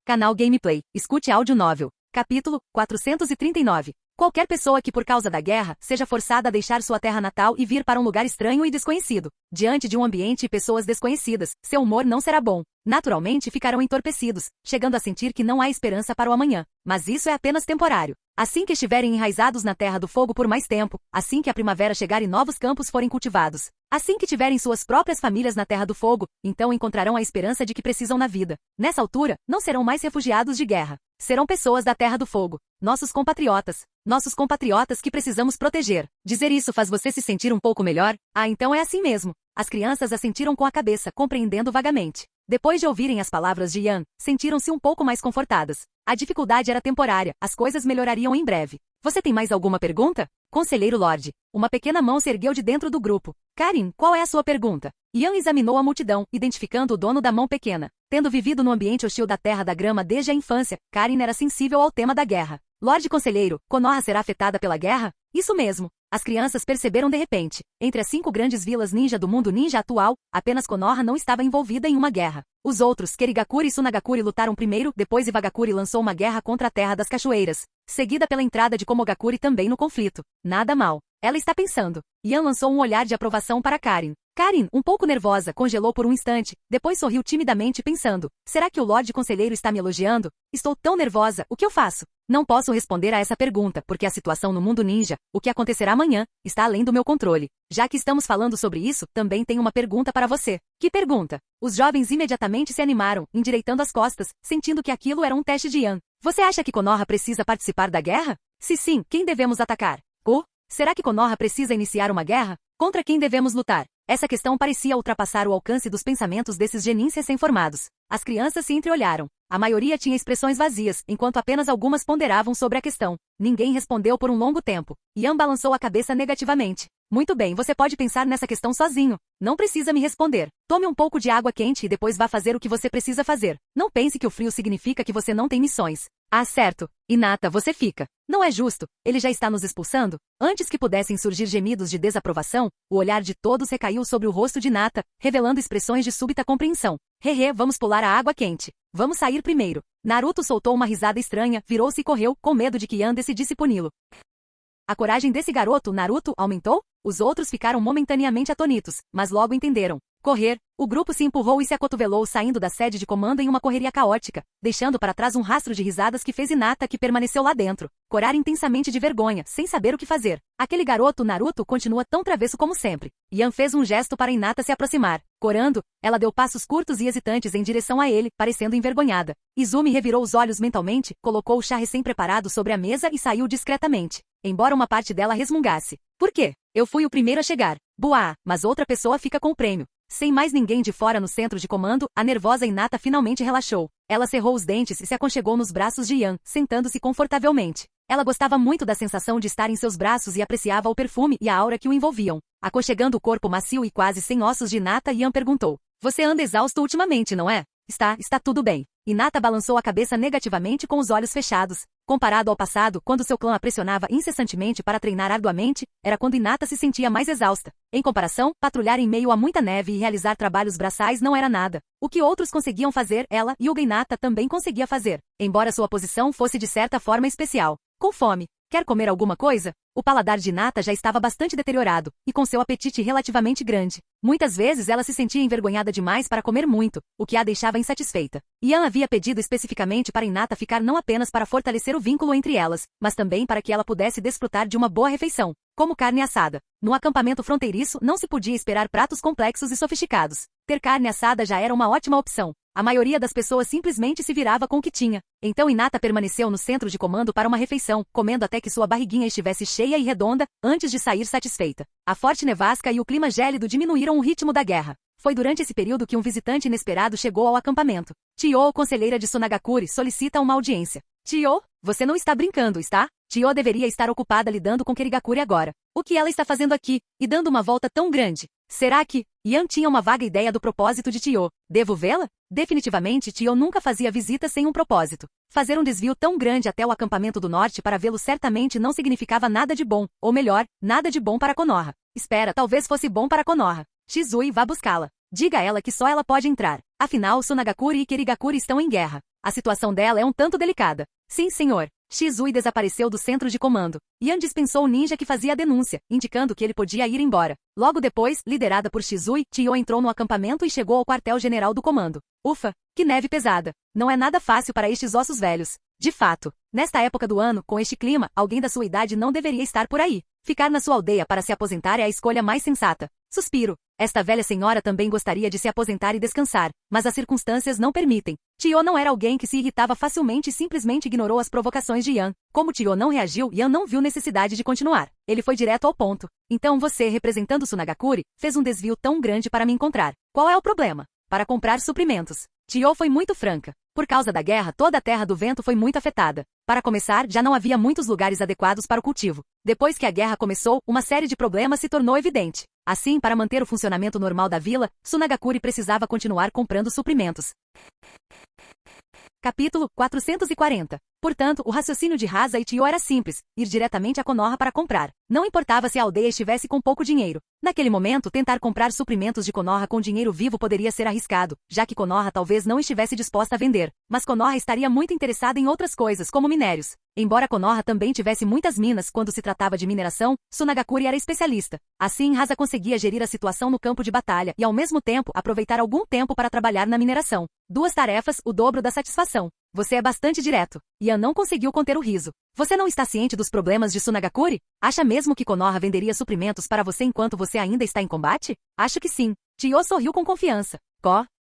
Canal Gameplay. Escute áudio novel. Capítulo 439. Qualquer pessoa que por causa da guerra, seja forçada a deixar sua terra natal e vir para um lugar estranho e desconhecido. Diante de um ambiente e pessoas desconhecidas, seu humor não será bom. Naturalmente ficarão entorpecidos, chegando a sentir que não há esperança para o amanhã. Mas isso é apenas temporário. Assim que estiverem enraizados na Terra do Fogo por mais tempo, assim que a primavera chegar e novos campos forem cultivados, assim que tiverem suas próprias famílias na Terra do Fogo, então encontrarão a esperança de que precisam na vida. Nessa altura, não serão mais refugiados de guerra. Serão pessoas da Terra do Fogo. Nossos compatriotas que precisamos proteger. Dizer isso faz você se sentir um pouco melhor? Ah, então é assim mesmo. As crianças assentiram com a cabeça, compreendendo vagamente. Depois de ouvirem as palavras de Yan, sentiram-se um pouco mais confortadas. A dificuldade era temporária, as coisas melhorariam em breve. Você tem mais alguma pergunta? Conselheiro Lorde. Uma pequena mão se ergueu de dentro do grupo. Karin, qual é a sua pergunta? Yan examinou a multidão, identificando o dono da mão pequena. Tendo vivido no ambiente hostil da Terra da Grama desde a infância, Karin era sensível ao tema da guerra. Lorde Conselheiro, Konoha será afetada pela guerra? Isso mesmo. As crianças perceberam de repente. Entre as 5 grandes vilas ninja do mundo ninja atual, apenas Konoha não estava envolvida em uma guerra. Os outros, Kerigakuri e Sunagakuri lutaram primeiro, depois Ivagakuri lançou uma guerra contra a Terra das Cachoeiras, seguida pela entrada de Komogakuri também no conflito. Nada mal. Ela está pensando. Yan lançou um olhar de aprovação para Karin. Karin, um pouco nervosa, congelou por um instante, depois sorriu timidamente pensando, será que o Lorde Conselheiro está me elogiando? Estou tão nervosa, o que eu faço? Não posso responder a essa pergunta, porque a situação no mundo ninja, o que acontecerá amanhã, está além do meu controle. Já que estamos falando sobre isso, também tenho uma pergunta para você. Que pergunta? Os jovens imediatamente se animaram, endireitando as costas, sentindo que aquilo era um teste de Yan. Você acha que Konoha precisa participar da guerra? Se sim, quem devemos atacar? Será que Konoha precisa iniciar uma guerra? Contra quem devemos lutar? Essa questão parecia ultrapassar o alcance dos pensamentos desses genin recém-formados. As crianças se entreolharam. A maioria tinha expressões vazias, enquanto apenas algumas ponderavam sobre a questão. Ninguém respondeu por um longo tempo. Yan balançou a cabeça negativamente. Muito bem, você pode pensar nessa questão sozinho. Não precisa me responder. Tome um pouco de água quente e depois vá fazer o que você precisa fazer. Não pense que o frio significa que você não tem missões. Ah, certo. Hinata, você fica. Não é justo. Ele já está nos expulsando? Antes que pudessem surgir gemidos de desaprovação, o olhar de todos recaiu sobre o rosto de Hinata, revelando expressões de súbita compreensão. Hehe, vamos pular a água quente. Vamos sair primeiro. Naruto soltou uma risada estranha, virou-se e correu, com medo de que Yan decidisse puni-lo. A coragem desse garoto, Naruto, aumentou? Os outros ficaram momentaneamente atonitos, mas logo entenderam. Correr. O grupo se empurrou e se acotovelou saindo da sede de comando em uma correria caótica, deixando para trás um rastro de risadas que fez Hinata que permaneceu lá dentro. Corar intensamente de vergonha, sem saber o que fazer. Aquele garoto, Naruto, continua tão travesso como sempre. Yan fez um gesto para Hinata se aproximar. Corando, ela deu passos curtos e hesitantes em direção a ele, parecendo envergonhada. Izumi revirou os olhos mentalmente, colocou o chá recém-preparado sobre a mesa e saiu discretamente. Embora uma parte dela resmungasse. Por quê? Eu fui o primeiro a chegar. Boa, mas outra pessoa fica com o prêmio. Sem mais ninguém de fora no centro de comando, a nervosa Hinata finalmente relaxou. Ela cerrou os dentes e se aconchegou nos braços de Yan, sentando-se confortavelmente. Ela gostava muito da sensação de estar em seus braços e apreciava o perfume e a aura que o envolviam. Aconchegando o corpo macio e quase sem ossos de Hinata, Yan perguntou. Você anda exausto ultimamente, não é? Está tudo bem. Hinata balançou a cabeça negativamente com os olhos fechados. Comparado ao passado, quando seu clã a pressionava incessantemente para treinar arduamente, era quando Hinata se sentia mais exausta. Em comparação, patrulhar em meio a muita neve e realizar trabalhos braçais não era nada. O que outros conseguiam fazer, ela, Hyuga Hinata, também conseguia fazer, embora sua posição fosse de certa forma especial. com fome. Quer comer alguma coisa? O paladar de Hinata já estava bastante deteriorado, e com seu apetite relativamente grande. Muitas vezes ela se sentia envergonhada demais para comer muito, o que a deixava insatisfeita. Yan havia pedido especificamente para Hinata ficar não apenas para fortalecer o vínculo entre elas, mas também para que ela pudesse desfrutar de uma boa refeição, como carne assada. No acampamento fronteiriço não se podia esperar pratos complexos e sofisticados. Ter carne assada já era uma ótima opção. A maioria das pessoas simplesmente se virava com o que tinha. Então Hinata permaneceu no centro de comando para uma refeição, comendo até que sua barriguinha estivesse cheia e redonda, antes de sair satisfeita. A forte nevasca e o clima gélido diminuíram o ritmo da guerra. Foi durante esse período que um visitante inesperado chegou ao acampamento. Chiyo, conselheira de Sunagakure, solicita uma audiência. Chiyo, você não está brincando, está? Chiyo deveria estar ocupada lidando com Kirigakure agora. O que ela está fazendo aqui, e dando uma volta tão grande? Será que... Yan tinha uma vaga ideia do propósito de Chiyo. Devo vê-la? Definitivamente Chiyo nunca fazia visitas sem um propósito. Fazer um desvio tão grande até o acampamento do norte para vê-lo certamente não significava nada de bom, ou melhor, nada de bom para Konoha. Espera, talvez fosse bom para Konoha. Shizui, vá buscá-la. Diga a ela que só ela pode entrar. Afinal, Sunagakure e Kirigakure estão em guerra. A situação dela é um tanto delicada. Sim, senhor. Shizui desapareceu do centro de comando. Yan dispensou o ninja que fazia a denúncia, indicando que ele podia ir embora. Logo depois, liderada por Shizui, Chiyo entrou no acampamento e chegou ao quartel-general do comando. Ufa, que neve pesada. Não é nada fácil para estes ossos velhos. De fato, nesta época do ano, com este clima, alguém da sua idade não deveria estar por aí. Ficar na sua aldeia para se aposentar é a escolha mais sensata. Suspiro. Esta velha senhora também gostaria de se aposentar e descansar, mas as circunstâncias não permitem. Chiyo não era alguém que se irritava facilmente e simplesmente ignorou as provocações de Yan. Como Chiyo não reagiu, Yan não viu necessidade de continuar. Ele foi direto ao ponto. Então você, representando Sunagakure, fez um desvio tão grande para me encontrar. Qual é o problema? Para comprar suprimentos. Chiyo foi muito franca. Por causa da guerra, toda a Terra do Vento foi muito afetada. Para começar, já não havia muitos lugares adequados para o cultivo. Depois que a guerra começou, uma série de problemas se tornou evidente. Assim, para manter o funcionamento normal da vila, Sunagakure precisava continuar comprando suprimentos. Capítulo 440. Portanto, o raciocínio de Hasa e Chiyo era simples, ir diretamente a Konoha para comprar. Não importava se a aldeia estivesse com pouco dinheiro. Naquele momento, tentar comprar suprimentos de Konoha com dinheiro vivo poderia ser arriscado, já que Konoha talvez não estivesse disposta a vender. Mas Konoha estaria muito interessada em outras coisas, como minérios. Embora Konoha também tivesse muitas minas quando se tratava de mineração, Sunagakure era especialista. Assim, Hasa conseguia gerir a situação no campo de batalha e, ao mesmo tempo, aproveitar algum tempo para trabalhar na mineração. Duas tarefas, o dobro da satisfação. Você é bastante direto. Yan não conseguiu conter o riso. Você não está ciente dos problemas de Sunagakure? Acha mesmo que Konoha venderia suprimentos para você enquanto você ainda está em combate? Acho que sim. Chiyo sorriu com confiança.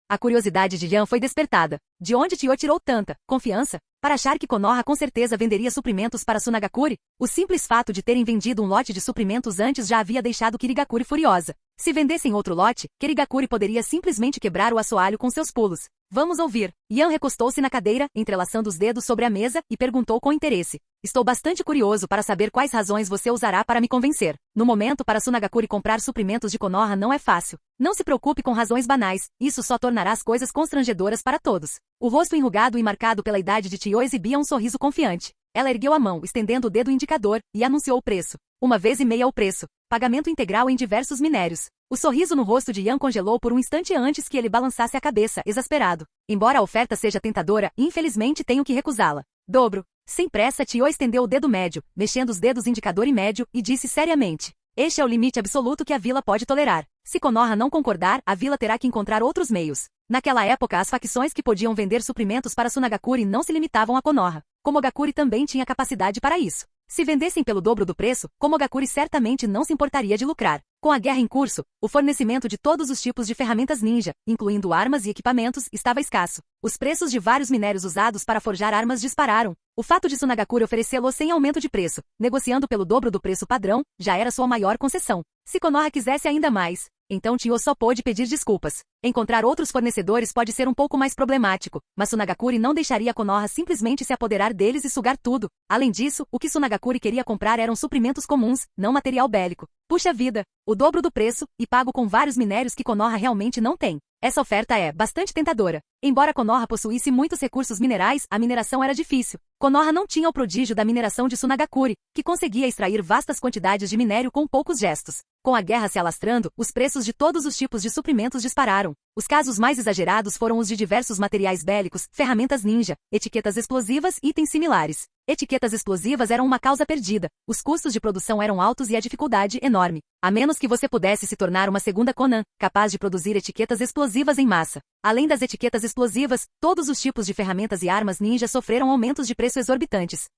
A curiosidade de Yan foi despertada. De onde Chiyo tirou tanta confiança? Para achar que Konoha com certeza venderia suprimentos para Sunagakure? O simples fato de terem vendido um lote de suprimentos antes já havia deixado Kirigakure furiosa. Se vendessem outro lote, Kirigakure poderia simplesmente quebrar o assoalho com seus pulos. Vamos ouvir. Yan recostou-se na cadeira, entrelaçando os dedos sobre a mesa, e perguntou com interesse. Estou bastante curioso para saber quais razões você usará para me convencer. No momento, para Sunagakure comprar suprimentos de Konoha não é fácil. Não se preocupe com razões banais, isso só tornará as coisas constrangedoras para todos. O rosto enrugado e marcado pela idade de Chiyo exibia um sorriso confiante. Ela ergueu a mão, estendendo o dedo indicador, e anunciou o preço. 1,5 o preço. Pagamento integral em diversos minérios. O sorriso no rosto de Yan congelou por um instante antes que ele balançasse a cabeça, exasperado. Embora a oferta seja tentadora, infelizmente tenho que recusá-la. Dobro. Sem pressa, Chiyo estendeu o dedo médio, mexendo os dedos indicador e médio, e disse seriamente. Este é o limite absoluto que a vila pode tolerar. Se Konoha não concordar, a vila terá que encontrar outros meios. Naquela época, as facções que podiam vender suprimentos para Sunagakure não se limitavam a Konoha. Komogakure também tinha capacidade para isso. Se vendessem pelo dobro do preço, Komogakure certamente não se importaria de lucrar. Com a guerra em curso, o fornecimento de todos os tipos de ferramentas ninja, incluindo armas e equipamentos, estava escasso. Os preços de vários minérios usados para forjar armas dispararam. O fato de Sunagakure oferecê-lo sem aumento de preço, negociando pelo dobro do preço padrão, já era sua maior concessão. Se Konoha quisesse ainda mais, então Chiyo só pôde pedir desculpas. Encontrar outros fornecedores pode ser um pouco mais problemático, mas Sunagakure não deixaria Konoha simplesmente se apoderar deles e sugar tudo. Além disso, o que Sunagakure queria comprar eram suprimentos comuns, não material bélico. Puxa vida, o dobro do preço, e pago com vários minérios que Konoha realmente não tem. Essa oferta é bastante tentadora. Embora Konoha possuísse muitos recursos minerais, a mineração era difícil. Konoha não tinha o prodígio da mineração de Sunagakure, que conseguia extrair vastas quantidades de minério com poucos gestos. Com a guerra se alastrando, os preços de todos os tipos de suprimentos dispararam. Os casos mais exagerados foram os de diversos materiais bélicos, ferramentas ninja, etiquetas explosivas e itens similares. Etiquetas explosivas eram uma causa perdida, os custos de produção eram altos e a dificuldade enorme. A menos que você pudesse se tornar uma segunda Conan, capaz de produzir etiquetas explosivas em massa. Além das etiquetas explosivas, todos os tipos de ferramentas e armas ninja sofreram aumentos de preço exorbitantes.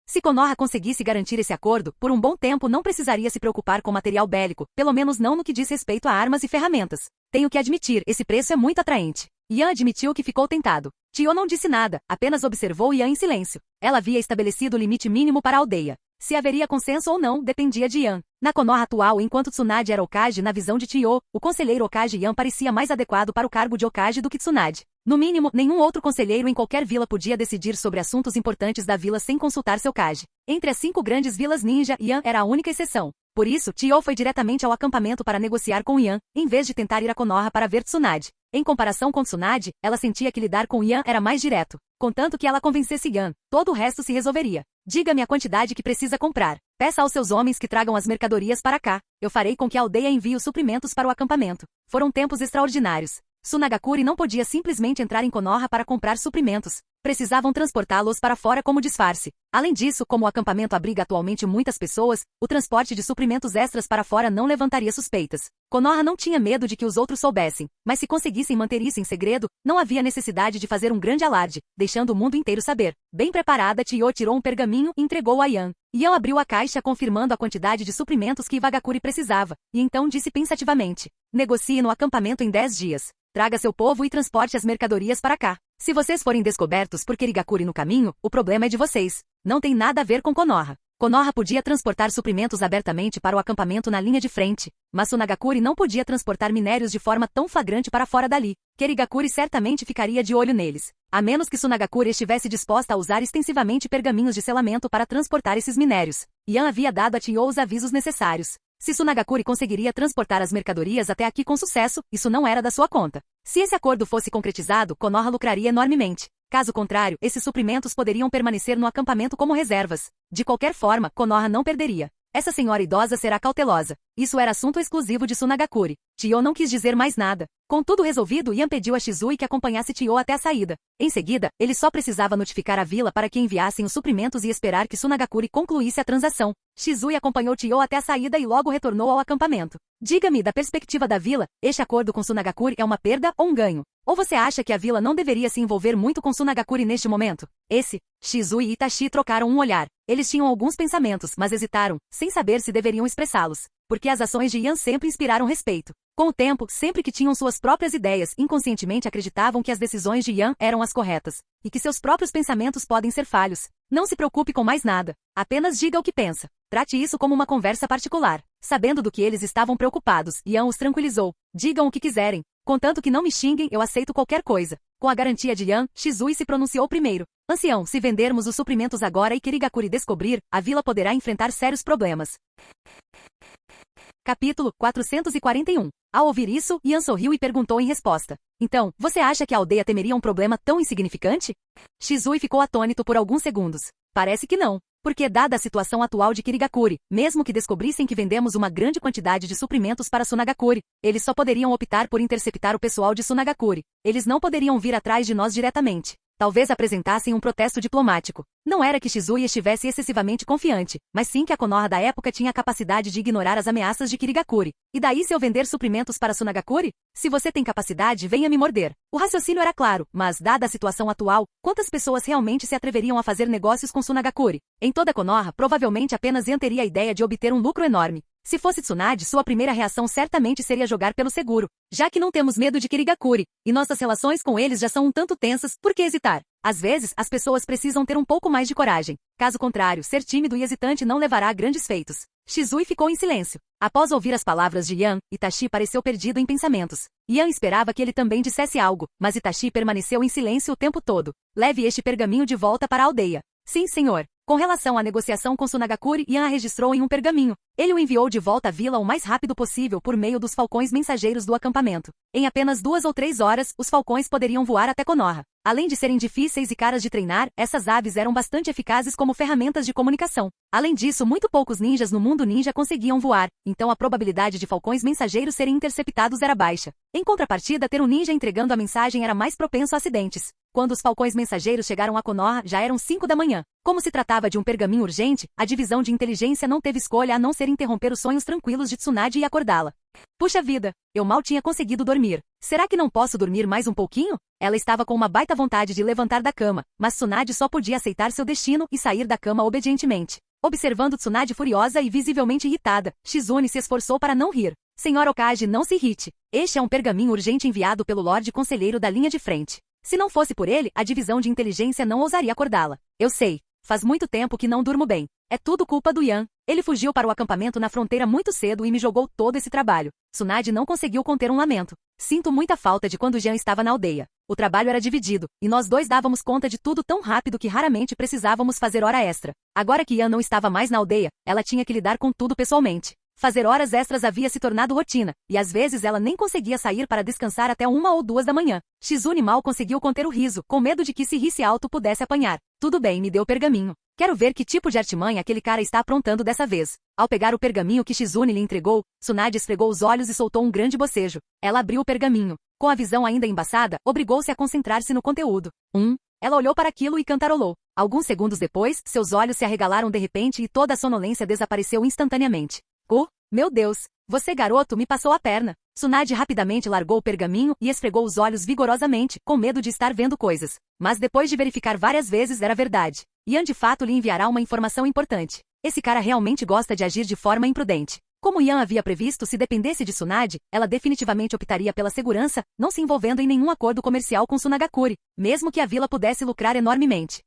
Se Konoha conseguisse garantir esse acordo, por um bom tempo não precisaria se preocupar com material bélico, pelo menos não no que diz respeito a armas e ferramentas. Tenho que admitir, esse preço é muito atraente. Yan admitiu que ficou tentado. Tio não disse nada, apenas observou Yan em silêncio. Ela havia estabelecido o limite mínimo para a aldeia. Se haveria consenso ou não, dependia de Yan. Na Konoha atual, enquanto Tsunade era Hokage na visão de Tio, o conselheiro Hokage Yan parecia mais adequado para o cargo de Hokage do que Tsunade. No mínimo, nenhum outro conselheiro em qualquer vila podia decidir sobre assuntos importantes da vila sem consultar seu Hokage. Entre as 5 grandes vilas ninja, Yan era a única exceção. Por isso, Tio foi diretamente ao acampamento para negociar com Yan, em vez de tentar ir a Konoha para ver Tsunade. Em comparação com Tsunade, ela sentia que lidar com Yan era mais direto. Contanto que ela convencesse Yan, todo o resto se resolveria. Diga-me a quantidade que precisa comprar. Peça aos seus homens que tragam as mercadorias para cá. Eu farei com que a aldeia envie os suprimentos para o acampamento. Foram tempos extraordinários. Tsunagakure não podia simplesmente entrar em Konoha para comprar suprimentos. Precisavam transportá-los para fora como disfarce. Além disso, como o acampamento abriga atualmente muitas pessoas, o transporte de suprimentos extras para fora não levantaria suspeitas. Konoha não tinha medo de que os outros soubessem, mas se conseguissem manter isso em segredo, não havia necessidade de fazer um grande alarde, deixando o mundo inteiro saber. Bem preparada, Tio tirou um pergaminho e entregou a Yan. Yan abriu a caixa confirmando a quantidade de suprimentos que Iwagakure precisava, e então disse pensativamente: negocie no acampamento em 10 dias. Traga seu povo e transporte as mercadorias para cá. Se vocês forem descobertos por Kirigakure no caminho, o problema é de vocês. Não tem nada a ver com Konoha. Konoha podia transportar suprimentos abertamente para o acampamento na linha de frente, mas Tsunagakure não podia transportar minérios de forma tão flagrante para fora dali. Kirigakure certamente ficaria de olho neles, a menos que Tsunagakure estivesse disposta a usar extensivamente pergaminhos de selamento para transportar esses minérios. Yan havia dado a Tio os avisos necessários. Se Tsunagakure conseguiria transportar as mercadorias até aqui com sucesso, isso não era da sua conta. Se esse acordo fosse concretizado, Konoha lucraria enormemente. Caso contrário, esses suprimentos poderiam permanecer no acampamento como reservas. De qualquer forma, Konoha não perderia. Essa senhora idosa será cautelosa. Isso era assunto exclusivo de Tsunagakure. Tio não quis dizer mais nada. Com tudo resolvido, Yan pediu a Shizui que acompanhasse Tio até a saída. Em seguida, ele só precisava notificar a vila para que enviassem os suprimentos e esperar que Tsunagakure concluísse a transação. Shizui acompanhou Tio até a saída e logo retornou ao acampamento. Diga-me, da perspectiva da vila, este acordo com Tsunagakure é uma perda ou um ganho? Ou você acha que a vila não deveria se envolver muito com Tsunagakure neste momento? Shizui e Itachi trocaram um olhar. Eles tinham alguns pensamentos, mas hesitaram, sem saber se deveriam expressá-los. Porque as ações de Yan sempre inspiraram respeito. Com o tempo, sempre que tinham suas próprias ideias, inconscientemente acreditavam que as decisões de Yan eram as corretas, e que seus próprios pensamentos podem ser falhos. Não se preocupe com mais nada. Apenas diga o que pensa. Trate isso como uma conversa particular. Sabendo do que eles estavam preocupados, Yan os tranquilizou. Digam o que quiserem. Contanto que não me xinguem, eu aceito qualquer coisa. Com a garantia de Yan, Shizui se pronunciou primeiro. Ancião, se vendermos os suprimentos agora e Kirigakure descobrir, a vila poderá enfrentar sérios problemas. Capítulo 441. Ao ouvir isso, Yan sorriu e perguntou em resposta. Então, você acha que a aldeia temeria um problema tão insignificante? Shizui ficou atônito por alguns segundos. Parece que não. Porque, dada a situação atual de Kirigakure, mesmo que descobrissem que vendemos uma grande quantidade de suprimentos para Tsunagakure, eles só poderiam optar por interceptar o pessoal de Tsunagakure. Eles não poderiam vir atrás de nós diretamente. Talvez apresentassem um protesto diplomático. Não era que Shizui estivesse excessivamente confiante, mas sim que a Konoha da época tinha a capacidade de ignorar as ameaças de Kirigakure. E daí se eu vender suprimentos para Tsunagakure? Se você tem capacidade, venha me morder. O raciocínio era claro, mas dada a situação atual, quantas pessoas realmente se atreveriam a fazer negócios com Tsunagakure? Em toda Konoha, provavelmente apenas Yan teria a ideia de obter um lucro enorme. Se fosse Tsunade, sua primeira reação certamente seria jogar pelo seguro. Já que não temos medo de Kirigakure, e nossas relações com eles já são um tanto tensas, por que hesitar? Às vezes, as pessoas precisam ter um pouco mais de coragem. Caso contrário, ser tímido e hesitante não levará a grandes feitos. Shizui ficou em silêncio. Após ouvir as palavras de Yan, Itachi pareceu perdido em pensamentos. Yan esperava que ele também dissesse algo, mas Itachi permaneceu em silêncio o tempo todo. Leve este pergaminho de volta para a aldeia. Sim, senhor. Com relação à negociação com Tsunagakure, Yan a registrou em um pergaminho. Ele o enviou de volta à vila o mais rápido possível por meio dos falcões mensageiros do acampamento. Em apenas 2 ou 3 horas, os falcões poderiam voar até Konoha. Além de serem difíceis e caras de treinar, essas aves eram bastante eficazes como ferramentas de comunicação. Além disso, muito poucos ninjas no mundo ninja conseguiam voar, então a probabilidade de falcões mensageiros serem interceptados era baixa. Em contrapartida, ter um ninja entregando a mensagem era mais propenso a acidentes. Quando os falcões mensageiros chegaram a Konoha, já eram 5 da manhã. Como se tratava de um pergaminho urgente, a divisão de inteligência não teve escolha a não ser interromper os sonhos tranquilos de Tsunade e acordá-la. Puxa vida, eu mal tinha conseguido dormir. Será que não posso dormir mais um pouquinho? Ela estava com uma baita vontade de levantar da cama, mas Tsunade só podia aceitar seu destino e sair da cama obedientemente. Observando Tsunade furiosa e visivelmente irritada, Shizune se esforçou para não rir. Senhora Okage, não se irrite. Este é um pergaminho urgente enviado pelo Lorde Conselheiro da linha de frente. Se não fosse por ele, a divisão de inteligência não ousaria acordá-la. Eu sei. Faz muito tempo que não durmo bem. É tudo culpa do Yan. Ele fugiu para o acampamento na fronteira muito cedo e me jogou todo esse trabalho. Tsunade não conseguiu conter um lamento. Sinto muita falta de quando Yan estava na aldeia. O trabalho era dividido, e nós dois dávamos conta de tudo tão rápido que raramente precisávamos fazer hora extra. Agora que Yan não estava mais na aldeia, ela tinha que lidar com tudo pessoalmente. Fazer horas extras havia se tornado rotina, e às vezes ela nem conseguia sair para descansar até 1 ou 2 da manhã. Shizune mal conseguiu conter o riso, com medo de que se risse alto pudesse apanhar. Tudo bem, me dê o pergaminho. Quero ver que tipo de artimanha aquele cara está aprontando dessa vez. Ao pegar o pergaminho que Shizune lhe entregou, Tsunade esfregou os olhos e soltou um grande bocejo. Ela abriu o pergaminho. Com a visão ainda embaçada, obrigou-se a concentrar-se no conteúdo. Ela olhou para aquilo e cantarolou. Alguns segundos depois, seus olhos se arregalaram de repente e toda a sonolência desapareceu instantaneamente. Meu Deus! Você, garoto, me passou a perna. Tsunade rapidamente largou o pergaminho e esfregou os olhos vigorosamente, com medo de estar vendo coisas. Mas depois de verificar várias vezes, era verdade. Yan de fato lhe enviará uma informação importante. Esse cara realmente gosta de agir de forma imprudente. Como Yan havia previsto, se dependesse de Tsunade, ela definitivamente optaria pela segurança, não se envolvendo em nenhum acordo comercial com Sunagakure, mesmo que a vila pudesse lucrar enormemente.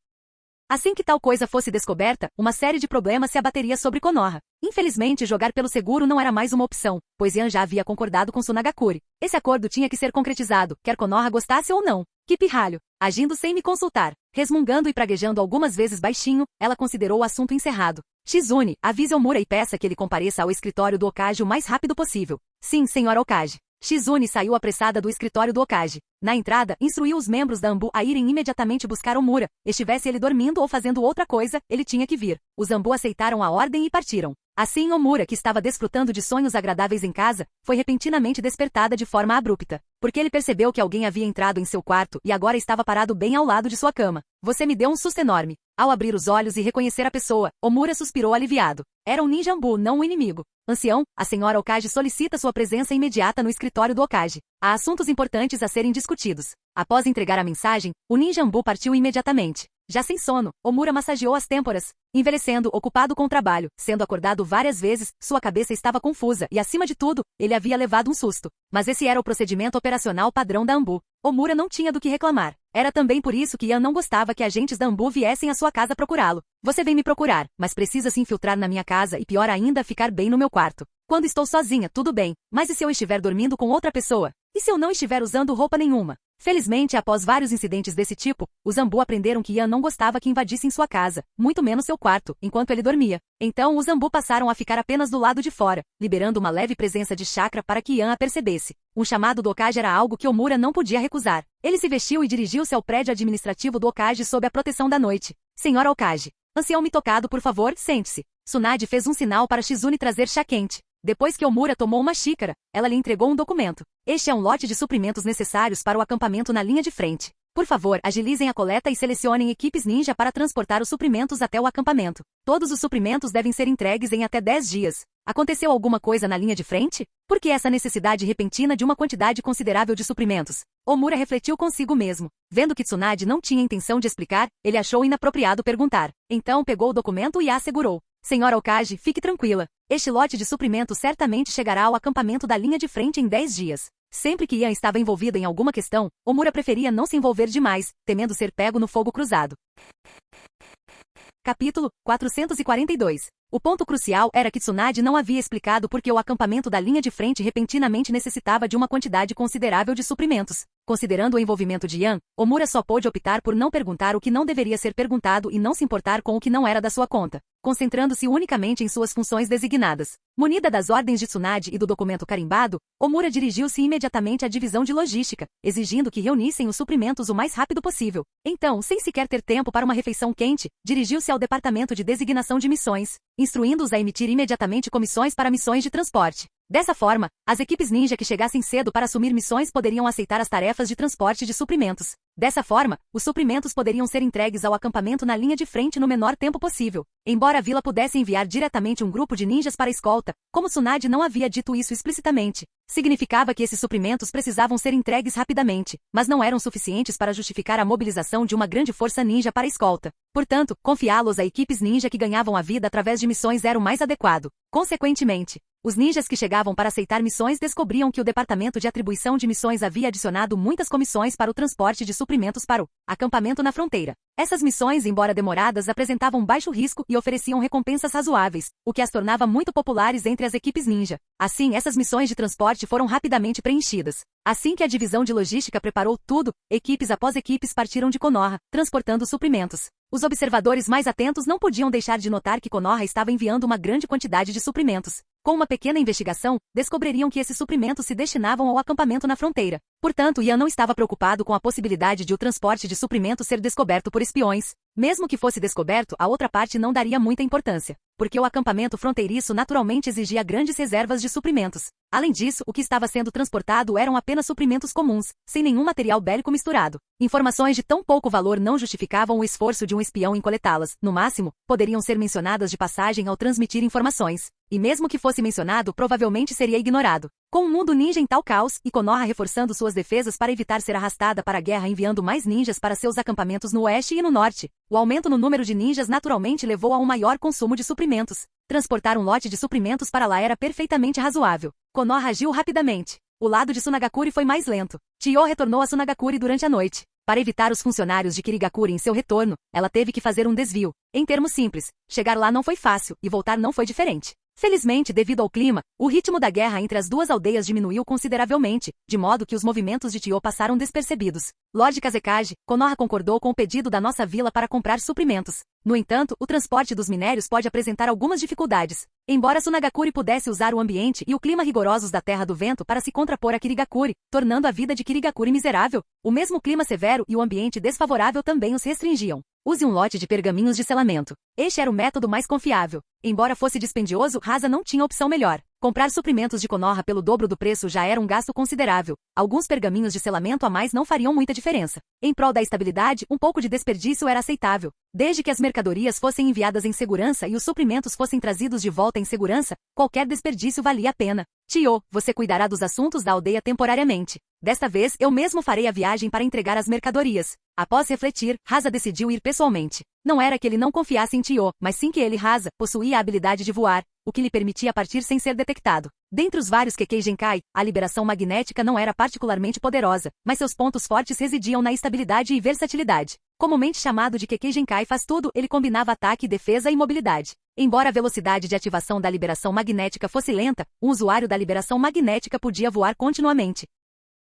Assim que tal coisa fosse descoberta, uma série de problemas se abateria sobre Konoha. Infelizmente, jogar pelo seguro não era mais uma opção, pois Yan já havia concordado com Sunagakure. Esse acordo tinha que ser concretizado, quer Konoha gostasse ou não. Que pirralho! Agindo sem me consultar, resmungando e praguejando algumas vezes baixinho, ela considerou o assunto encerrado. Shizune, avise Omura e peça que ele compareça ao escritório do Okage o mais rápido possível. Sim, senhora Okage. Shizune saiu apressada do escritório do Okage. Na entrada, instruiu os membros da Anbu a irem imediatamente buscar Omura. Estivesse ele dormindo ou fazendo outra coisa, ele tinha que vir. Os Anbu aceitaram a ordem e partiram. Assim, Omura, que estava desfrutando de sonhos agradáveis em casa, foi repentinamente despertada de forma abrupta. Porque ele percebeu que alguém havia entrado em seu quarto e agora estava parado bem ao lado de sua cama. Você me deu um susto enorme. Ao abrir os olhos e reconhecer a pessoa, Omura suspirou aliviado. Era um ninja Anbu, não um inimigo. Ancião, a senhora Okage solicita sua presença imediata no escritório do Okage. Há assuntos importantes a serem discutidos. Após entregar a mensagem, o ninja Anbu partiu imediatamente. Já sem sono, Omura massageou as têmporas. Envelhecendo, ocupado com o trabalho, sendo acordado várias vezes, sua cabeça estava confusa e, acima de tudo, ele havia levado um susto. Mas esse era o procedimento operacional padrão da Anbu. Omura não tinha do que reclamar. Era também por isso que Yan não gostava que agentes da Anbu viessem à sua casa procurá-lo. Você vem me procurar, mas precisa se infiltrar na minha casa e, pior ainda, ficar bem no meu quarto. Quando estou sozinha, tudo bem, mas e se eu estiver dormindo com outra pessoa? E se eu não estiver usando roupa nenhuma? Felizmente, após vários incidentes desse tipo, os Anbu aprenderam que Yan não gostava que invadissem sua casa, muito menos seu quarto, enquanto ele dormia. Então, os Anbu passaram a ficar apenas do lado de fora, liberando uma leve presença de chakra para que Yan a percebesse. Um chamado do Okage era algo que Omura não podia recusar. Ele se vestiu e dirigiu-se ao prédio administrativo do Okage sob a proteção da noite. Senhora Okage, ancião me tocado, por favor, sente-se. Tsunade fez um sinal para Shizune trazer chá quente. Depois que Omura tomou uma xícara, ela lhe entregou um documento. Este é um lote de suprimentos necessários para o acampamento na linha de frente. Por favor, agilizem a coleta e selecionem equipes ninja para transportar os suprimentos até o acampamento. Todos os suprimentos devem ser entregues em até 10 dias. Aconteceu alguma coisa na linha de frente? Por que essa necessidade repentina de uma quantidade considerável de suprimentos? Omura refletiu consigo mesmo. Vendo que Tsunade não tinha intenção de explicar, ele achou inapropriado perguntar. Então pegou o documento e a assegurou. Senhora Okage, fique tranquila. Este lote de suprimentos certamente chegará ao acampamento da linha de frente em 10 dias. Sempre que Yan estava envolvida em alguma questão, Omura preferia não se envolver demais, temendo ser pego no fogo cruzado. Capítulo 442. O ponto crucial era que Tsunade não havia explicado por que o acampamento da linha de frente repentinamente necessitava de uma quantidade considerável de suprimentos. Considerando o envolvimento de Yan, Omura só pôde optar por não perguntar o que não deveria ser perguntado e não se importar com o que não era da sua conta, concentrando-se unicamente em suas funções designadas. Munida das ordens de Tsunade e do documento carimbado, Omura dirigiu-se imediatamente à divisão de logística, exigindo que reunissem os suprimentos o mais rápido possível. Então, sem sequer ter tempo para uma refeição quente, dirigiu-se ao departamento de designação de missões, instruindo-os a emitir imediatamente comissões para missões de transporte. Dessa forma, as equipes ninja que chegassem cedo para assumir missões poderiam aceitar as tarefas de transporte de suprimentos. Dessa forma, os suprimentos poderiam ser entregues ao acampamento na linha de frente no menor tempo possível. Embora a vila pudesse enviar diretamente um grupo de ninjas para a escolta, como Tsunade não havia dito isso explicitamente, significava que esses suprimentos precisavam ser entregues rapidamente, mas não eram suficientes para justificar a mobilização de uma grande força ninja para a escolta. Portanto, confiá-los a equipes ninja que ganhavam a vida através de missões era o mais adequado. Consequentemente, os ninjas que chegavam para aceitar missões descobriam que o Departamento de Atribuição de Missões havia adicionado muitas comissões para o transporte de suprimentos para o acampamento na fronteira. Essas missões, embora demoradas, apresentavam baixo risco e ofereciam recompensas razoáveis, o que as tornava muito populares entre as equipes ninja. Assim, essas missões de transporte foram rapidamente preenchidas. Assim que a divisão de logística preparou tudo, equipes após equipes partiram de Konoha, transportando suprimentos. Os observadores mais atentos não podiam deixar de notar que Konoha estava enviando uma grande quantidade de suprimentos. Com uma pequena investigação, descobririam que esses suprimentos se destinavam ao acampamento na fronteira. Portanto, Yan não estava preocupado com a possibilidade de o transporte de suprimentos ser descoberto por espiões. Mesmo que fosse descoberto, a outra parte não daria muita importância, porque o acampamento fronteiriço naturalmente exigia grandes reservas de suprimentos. Além disso, o que estava sendo transportado eram apenas suprimentos comuns, sem nenhum material bélico misturado. Informações de tão pouco valor não justificavam o esforço de um espião em coletá-las. No máximo, poderiam ser mencionadas de passagem ao transmitir informações. E mesmo que fosse mencionado, provavelmente seria ignorado. Com o mundo ninja em tal caos, e Konoha reforçando suas defesas para evitar ser arrastada para a guerra enviando mais ninjas para seus acampamentos no oeste e no norte, o aumento no número de ninjas naturalmente levou a um maior consumo de suprimentos. Transportar um lote de suprimentos para lá era perfeitamente razoável. Konoha agiu rapidamente. O lado de Tsunagakuri foi mais lento. Chiyo retornou a Tsunagakuri durante a noite. Para evitar os funcionários de Kirigakuri em seu retorno, ela teve que fazer um desvio. Em termos simples, chegar lá não foi fácil, e voltar não foi diferente. Felizmente, devido ao clima, o ritmo da guerra entre as duas aldeias diminuiu consideravelmente, de modo que os movimentos de Chiyo passaram despercebidos. Lord Kazekage, Konoha concordou com o pedido da nossa vila para comprar suprimentos. No entanto, o transporte dos minérios pode apresentar algumas dificuldades. Embora Tsunagakuri pudesse usar o ambiente e o clima rigorosos da Terra do Vento para se contrapor a Kirigakuri, tornando a vida de Kirigakuri miserável, o mesmo clima severo e o ambiente desfavorável também os restringiam. Use um lote de pergaminhos de selamento. Este era o método mais confiável. Embora fosse dispendioso, Rasa não tinha opção melhor. Comprar suprimentos de Konoha pelo dobro do preço já era um gasto considerável. Alguns pergaminhos de selamento a mais não fariam muita diferença. Em prol da estabilidade, um pouco de desperdício era aceitável. Desde que as mercadorias fossem enviadas em segurança e os suprimentos fossem trazidos de volta em segurança, qualquer desperdício valia a pena. Chiyo, você cuidará dos assuntos da aldeia temporariamente. Desta vez, eu mesmo farei a viagem para entregar as mercadorias. Após refletir, Rasa decidiu ir pessoalmente. Não era que ele não confiasse em Chiyo, mas sim que ele, Rasa, possuía a habilidade de voar, o que lhe permitia partir sem ser detectado. Dentre os vários Kekkei Genkai, a liberação magnética não era particularmente poderosa, mas seus pontos fortes residiam na estabilidade e versatilidade. Comumente chamado de Kekkei Genkai faz tudo, ele combinava ataque, defesa e mobilidade. Embora a velocidade de ativação da liberação magnética fosse lenta, um usuário da liberação magnética podia voar continuamente.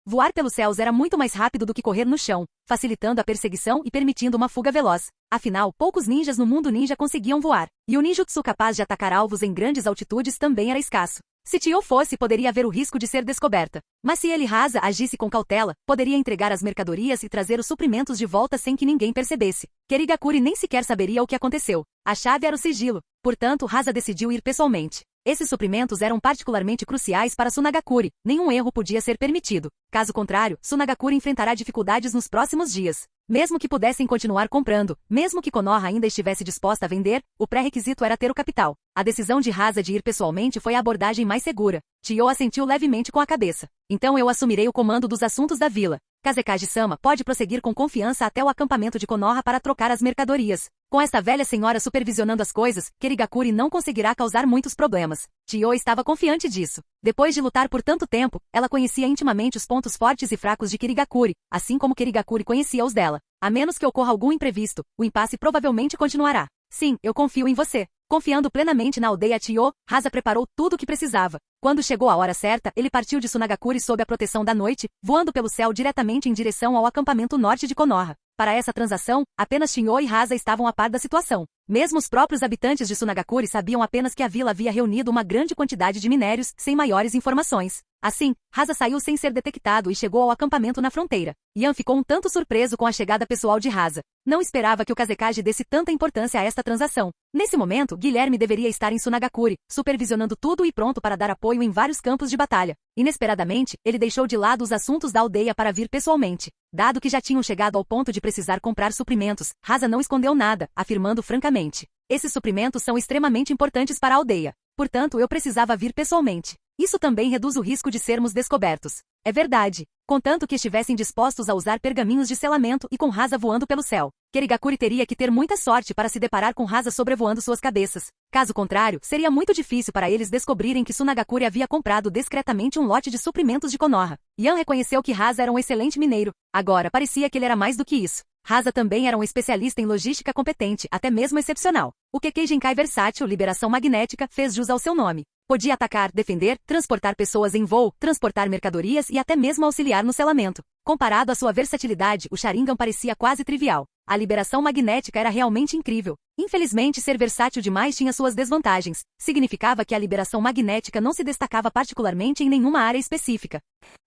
Voar pelos céus era muito mais rápido do que correr no chão, facilitando a perseguição e permitindo uma fuga veloz. Afinal, poucos ninjas no mundo ninja conseguiam voar, e o ninjutsu capaz de atacar alvos em grandes altitudes também era escasso. Se Chiyo fosse, poderia haver o risco de ser descoberta. Mas se ele, Rasa, agisse com cautela, poderia entregar as mercadorias e trazer os suprimentos de volta sem que ninguém percebesse. Kirigakuri nem sequer saberia o que aconteceu. A chave era o sigilo. Portanto, Rasa decidiu ir pessoalmente. Esses suprimentos eram particularmente cruciais para Tsunagakuri. Nenhum erro podia ser permitido. Caso contrário, Tsunagakuri enfrentará dificuldades nos próximos dias. Mesmo que pudessem continuar comprando, mesmo que Konoha ainda estivesse disposta a vender, o pré-requisito era ter o capital. A decisão de Rasa de ir pessoalmente foi a abordagem mais segura. Chiyo assentiu levemente com a cabeça. Então eu assumirei o comando dos assuntos da vila. Kazekage-sama pode prosseguir com confiança até o acampamento de Konoha para trocar as mercadorias. Com esta velha senhora supervisionando as coisas, Kirigakuri não conseguirá causar muitos problemas. Chiyo estava confiante disso. Depois de lutar por tanto tempo, ela conhecia intimamente os pontos fortes e fracos de Kirigakuri, assim como Kirigakuri conhecia os dela. A menos que ocorra algum imprevisto, o impasse provavelmente continuará. Sim, eu confio em você. Confiando plenamente na aldeia Chiyo, Rasa preparou tudo o que precisava. Quando chegou a hora certa, ele partiu de Sunagakure sob a proteção da noite, voando pelo céu diretamente em direção ao acampamento norte de Konoha. Para essa transação, apenas Shinjo e Rasa estavam a par da situação. Mesmo os próprios habitantes de Sunagakure sabiam apenas que a vila havia reunido uma grande quantidade de minérios, sem maiores informações. Assim, Rasa saiu sem ser detectado e chegou ao acampamento na fronteira. Yan ficou um tanto surpreso com a chegada pessoal de Rasa. Não esperava que o Kazekage desse tanta importância a esta transação. Nesse momento, Guilherme deveria estar em Sunagakure, supervisionando tudo e pronto para dar apoio em vários campos de batalha. Inesperadamente, ele deixou de lado os assuntos da aldeia para vir pessoalmente. Dado que já tinham chegado ao ponto de precisar comprar suprimentos, Rasa não escondeu nada, afirmando francamente: esses suprimentos são extremamente importantes para a aldeia. Portanto, eu precisava vir pessoalmente. Isso também reduz o risco de sermos descobertos. É verdade. Contanto que estivessem dispostos a usar pergaminhos de selamento e com Rasa voando pelo céu. Kerigakure teria que ter muita sorte para se deparar com Rasa sobrevoando suas cabeças. Caso contrário, seria muito difícil para eles descobrirem que Sunagakure havia comprado discretamente um lote de suprimentos de Konoha. Yan reconheceu que Rasa era um excelente mineiro. Agora, parecia que ele era mais do que isso. Rasa também era um especialista em logística competente, até mesmo excepcional. O Kekkei Genkai versátil Liberação Magnética fez jus ao seu nome. Podia atacar, defender, transportar pessoas em voo, transportar mercadorias e até mesmo auxiliar no selamento. Comparado à sua versatilidade, o Sharingan parecia quase trivial. A liberação magnética era realmente incrível. Infelizmente, ser versátil demais tinha suas desvantagens. Significava que a liberação magnética não se destacava particularmente em nenhuma área específica.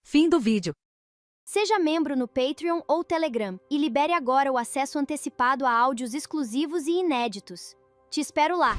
Fim do vídeo. Seja membro no Patreon ou Telegram e libere agora o acesso antecipado a áudios exclusivos e inéditos. Te espero lá!